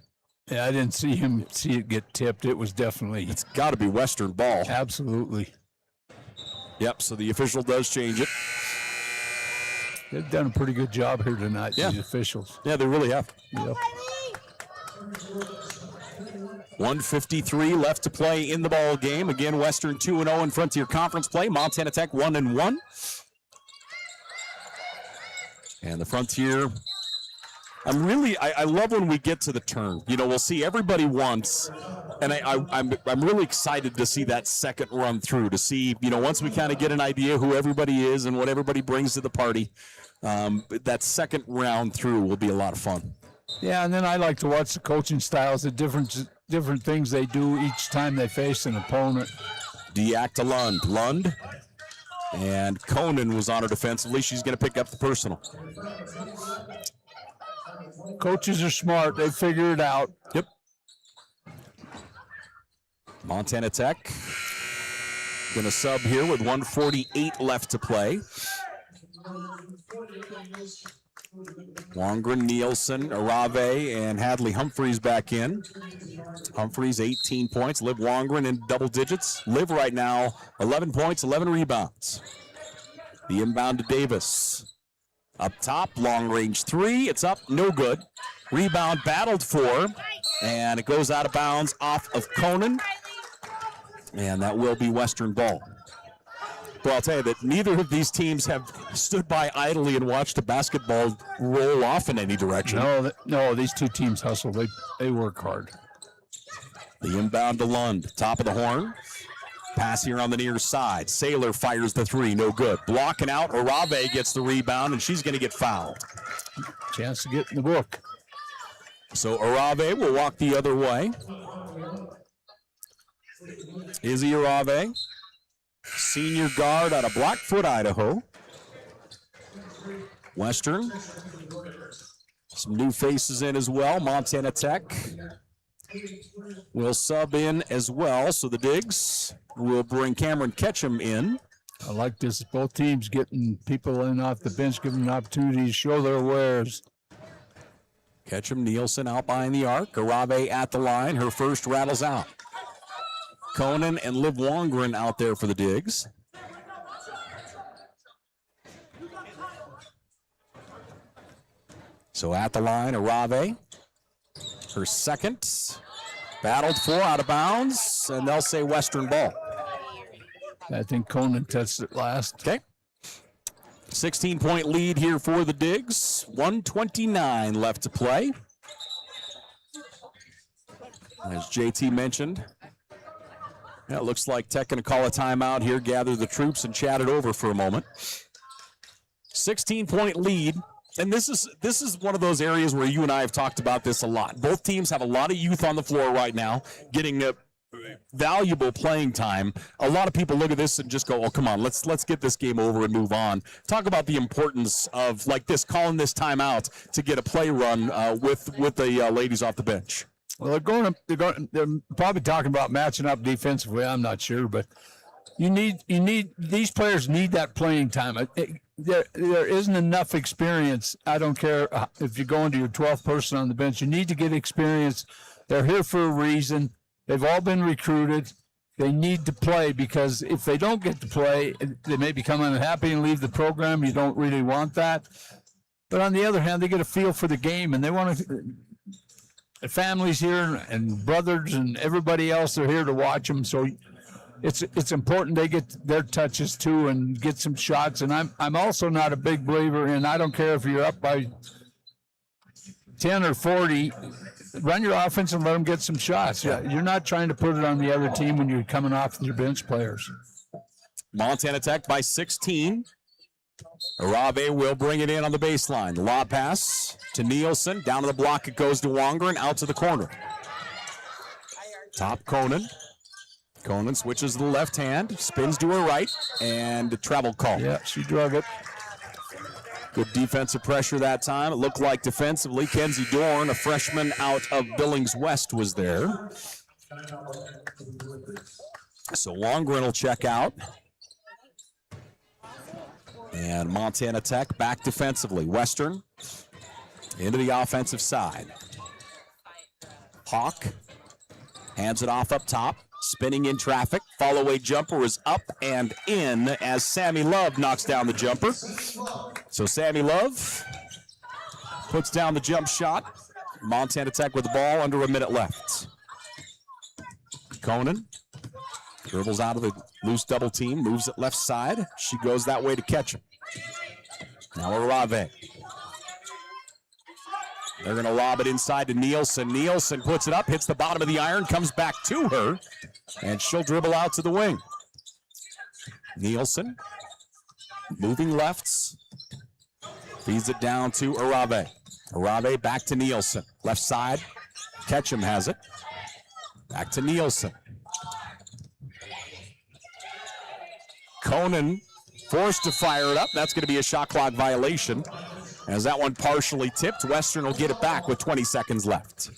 B: didn't see it get tipped. It was definitely.
A: It's got to be Western ball.
B: Absolutely.
A: Yep, so the official does change it.
B: They've done a pretty good job here tonight, these officials.
A: Yeah, they really have.
B: Yep.
A: 1:53 left to play in the ball game. Again, Western 2-0 in Frontier Conference play. Montana Tech 1-1. And the Frontier, I love when we get to the turn. We'll see everybody once, and I'm really excited to see that second run through, to see, once we kind of get an idea who everybody is and what everybody brings to the party, that second round through will be a lot of fun.
B: Yeah, and then I like to watch the coaching styles, the different things they do each time they face an opponent.
A: Diak to Lund. Lund. And Conan was on her defensively. She's going to pick up the personal.
B: Coaches are smart. They figure it out.
A: Yep. Montana Tech going to sub here with 1:48 left to play. Wongren, Nielsen, Arave, and Hadley Humphreys back in. Humphreys, 18 points. Liv Wongren in double digits. Liv right now, 11 points, 11 rebounds. The inbound to Davis. Up top, long range three. It's up, no good. Rebound battled for, and it goes out of bounds off of Conan. And that will be Western ball. Well, I'll tell you that neither of these teams have stood by idly and watched a basketball roll off in any direction.
B: No, these two teams hustle. They work hard.
A: The inbound to Lund, top of the horn. Pass here on the near side. Saylor fires the three, no good. Blocking out, Arave gets the rebound, and she's going to get fouled.
B: Chance to get in the book.
A: So Arave will walk the other way. Izzy Arave, senior guard out of Blackfoot, Idaho. Western. Some new faces in as well. Montana Tech will sub in as well. So the Digs will bring Cameron Ketchum in.
B: I like this. Both teams getting people in off the bench, giving them an opportunity to show their wares.
A: Ketchum, Nielsen out behind the arc. Arave at the line. Her first rattles out. Conan and Liv Wongren out there for the Digs. So at the line, Arave. Her second. Battled for, out of bounds, and they'll say Western ball.
B: I think Conan touched it last.
A: Okay. 16-point lead here for the Digs. 1:29 left to play. As JT mentioned, it looks like Tech going to call a timeout here, gather the troops, and chat it over for a moment. 16-point lead. And this is one of those areas where you and I have talked about this a lot. Both teams have a lot of youth on the floor right now, getting a valuable playing time. A lot of people look at this and just go, "Oh, come on, let's get this game over and move on." Talk about the importance of like this, calling this timeout to get a play run with the ladies off the bench.
B: Well, they're probably talking about matching up defensively. I'm not sure, but these players need that playing time. There isn't enough experience. I don't care if you're going to your 12th person on the bench. You need to get experience. They're here for a reason. They've all been recruited. They need to play, because if they don't get to play, they may become unhappy and leave the program. You don't really want that. But on the other hand, they get a feel for the game, and they want to families here and brothers and everybody else are here to watch them. So it's important they get their touches too and get some shots. And I'm also not a big believer in, I don't care if you're up by 10 or 40, run your offense and let them get some shots. Yeah, you're not trying to put it on the other team when you're coming off your bench players.
A: Montana Tech by 16. Arave will bring it in on the baseline. The lob pass to Nielsen. Down to the block it goes to Wongren. Out to the corner. Top Conan. Conan switches to the left hand. Spins to her right. And a travel call.
B: Yeah, she drug it.
A: Good defensive pressure that time. It looked like defensively, Kenzie Dorn, a freshman out of Billings West, was there. So Wongren will check out. And Montana Tech back defensively. Western into the offensive side. Hawk hands it off up top. Spinning in traffic. Follow-away jumper is up and in as Sammy Love knocks down the jumper. So Sammy Love puts down the jump shot. Montana Tech with the ball, under a minute left. Conan dribbles out of the loose double team, moves it left side. She goes that way to catch him. Now Arave. They're going to lob it inside to Nielsen. Nielsen puts it up, hits the bottom of the iron, comes back to her, and she'll dribble out to the wing. Nielsen moving lefts. Feeds it down to Arave. Arave back to Nielsen. Left side. Ketchum has it. Back to Nielsen. Conan forced to fire it up. That's going to be a shot clock violation. As that one partially tipped, Western will get it back with 20 seconds left.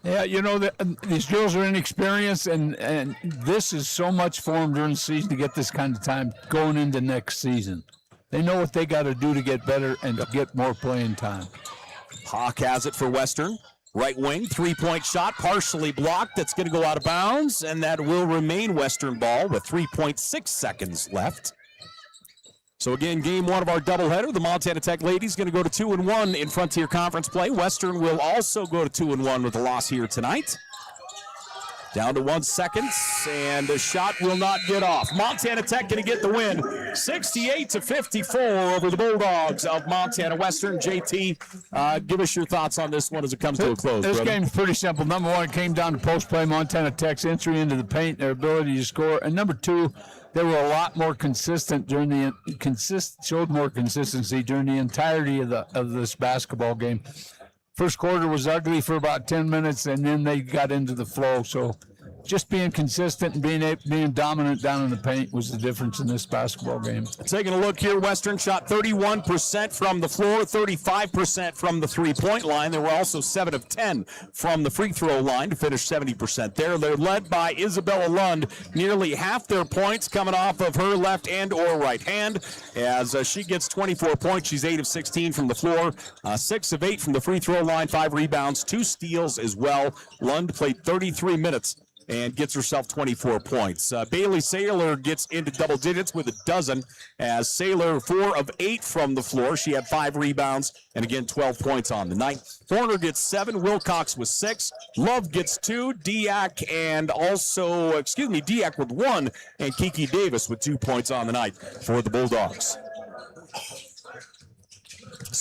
B: Yeah, you know, these girls are inexperienced, and this is so much for them during the season to get this kind of time going into next season. They know what they got to do to get better and to get more playing time.
A: Hawk has it for Western. Right wing, three-point shot, partially blocked. That's going to go out of bounds, and that will remain Western ball with 3.6 seconds left. So again, game one of our doubleheader. The Montana Tech ladies going to go to 2-1 in Frontier Conference play. Western will also go to 2-1 with a loss here tonight. Down to 1 second, and the shot will not get off. Montana Tech going to get the win, 68-54 over the Bulldogs of Montana Western. JT, give us your thoughts on this one as it comes to a close.
B: This
A: brother.
B: game's pretty simple. Number one, it came down to post play. Montana Tech's entry into the paint, their ability to score, and number two, they were a lot more consistent during showed more consistency during the entirety of this basketball game. First quarter was ugly for about 10 minutes, and then they got into the flow. So just being consistent and being dominant down in the paint was the difference in this basketball game.
A: Taking a look here, Western shot 31% from the floor, 35% from the three-point line. They were also 7 of 10 from the free throw line to finish 70% there. They're led by Isabella Lund, nearly half their points coming off of her left and or right hand as she gets 24 points. She's 8 of 16 from the floor, 6 of 8 from the free throw line, 5 rebounds, 2 steals as well. Lund played 33 minutes and gets herself 24 points. Bailey Saylor gets into double digits with a dozen, as Saylor 4 of 8 from the floor. She had 5 rebounds and again 12 points on the night. Horner gets 7, Wilcox with 6, Love gets 2, Diak with 1, and Kiki Davis with 2 points on the night for the Bulldogs.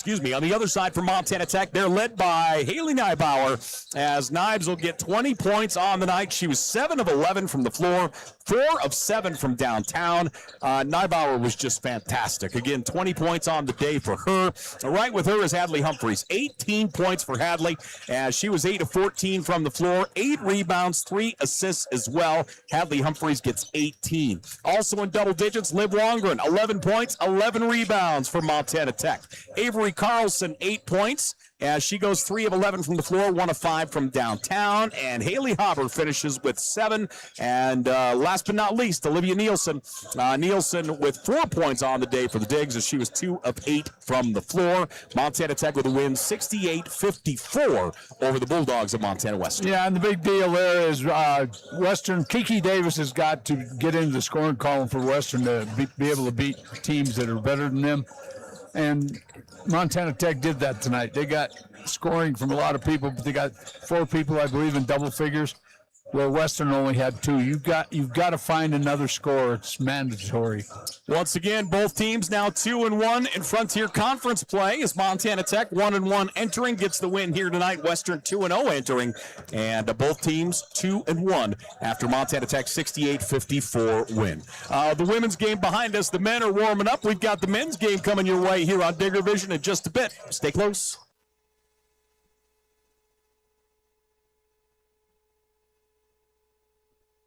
A: On the other side for Montana Tech, they're led by Haley Neibauer, as Nibes will get 20 points on the night. She was 7 of 11 from the floor, 4 of 7 from downtown. Neibauer was just fantastic. Again, 20 points on the day for her. Right with her is Hadley Humphreys, 18 points for Hadley, as she was 8 of 14 from the floor, 8 rebounds, 3 assists as well. Hadley Humphreys gets 18. Also in double digits, Liv Wongren, 11 points, 11 rebounds for Montana Tech. Avery Carlson, 8 points, as she goes 3 of 11 from the floor, 1 of 5 from downtown. And Haley Haber finishes with 7. And last but not least, Olivia Nielsen. Nielsen with 4 points on the day for the Digs, as she was 2 of 8 from the floor. Montana Tech with a win, 68-54 over the Bulldogs of Montana Western.
B: Yeah, and the big deal there is Western, Kiki Davis has got to get into the scoring column for Western to be able to beat teams that are better than them. And Montana Tech did that tonight. They got scoring from a lot of people, but they got 4 people, I believe, in double figures, where Western only had 2. You've got to find another score. It's mandatory.
A: Once again, both teams now 2-1 in Frontier Conference play as Montana Tech 1-1 entering, gets the win here tonight. Western 2-0 entering, and both teams 2-1 after Montana Tech's 68-54 win. The women's game behind us. The men are warming up. We've got the men's game coming your way here on Digger Vision in just a bit. Stay close.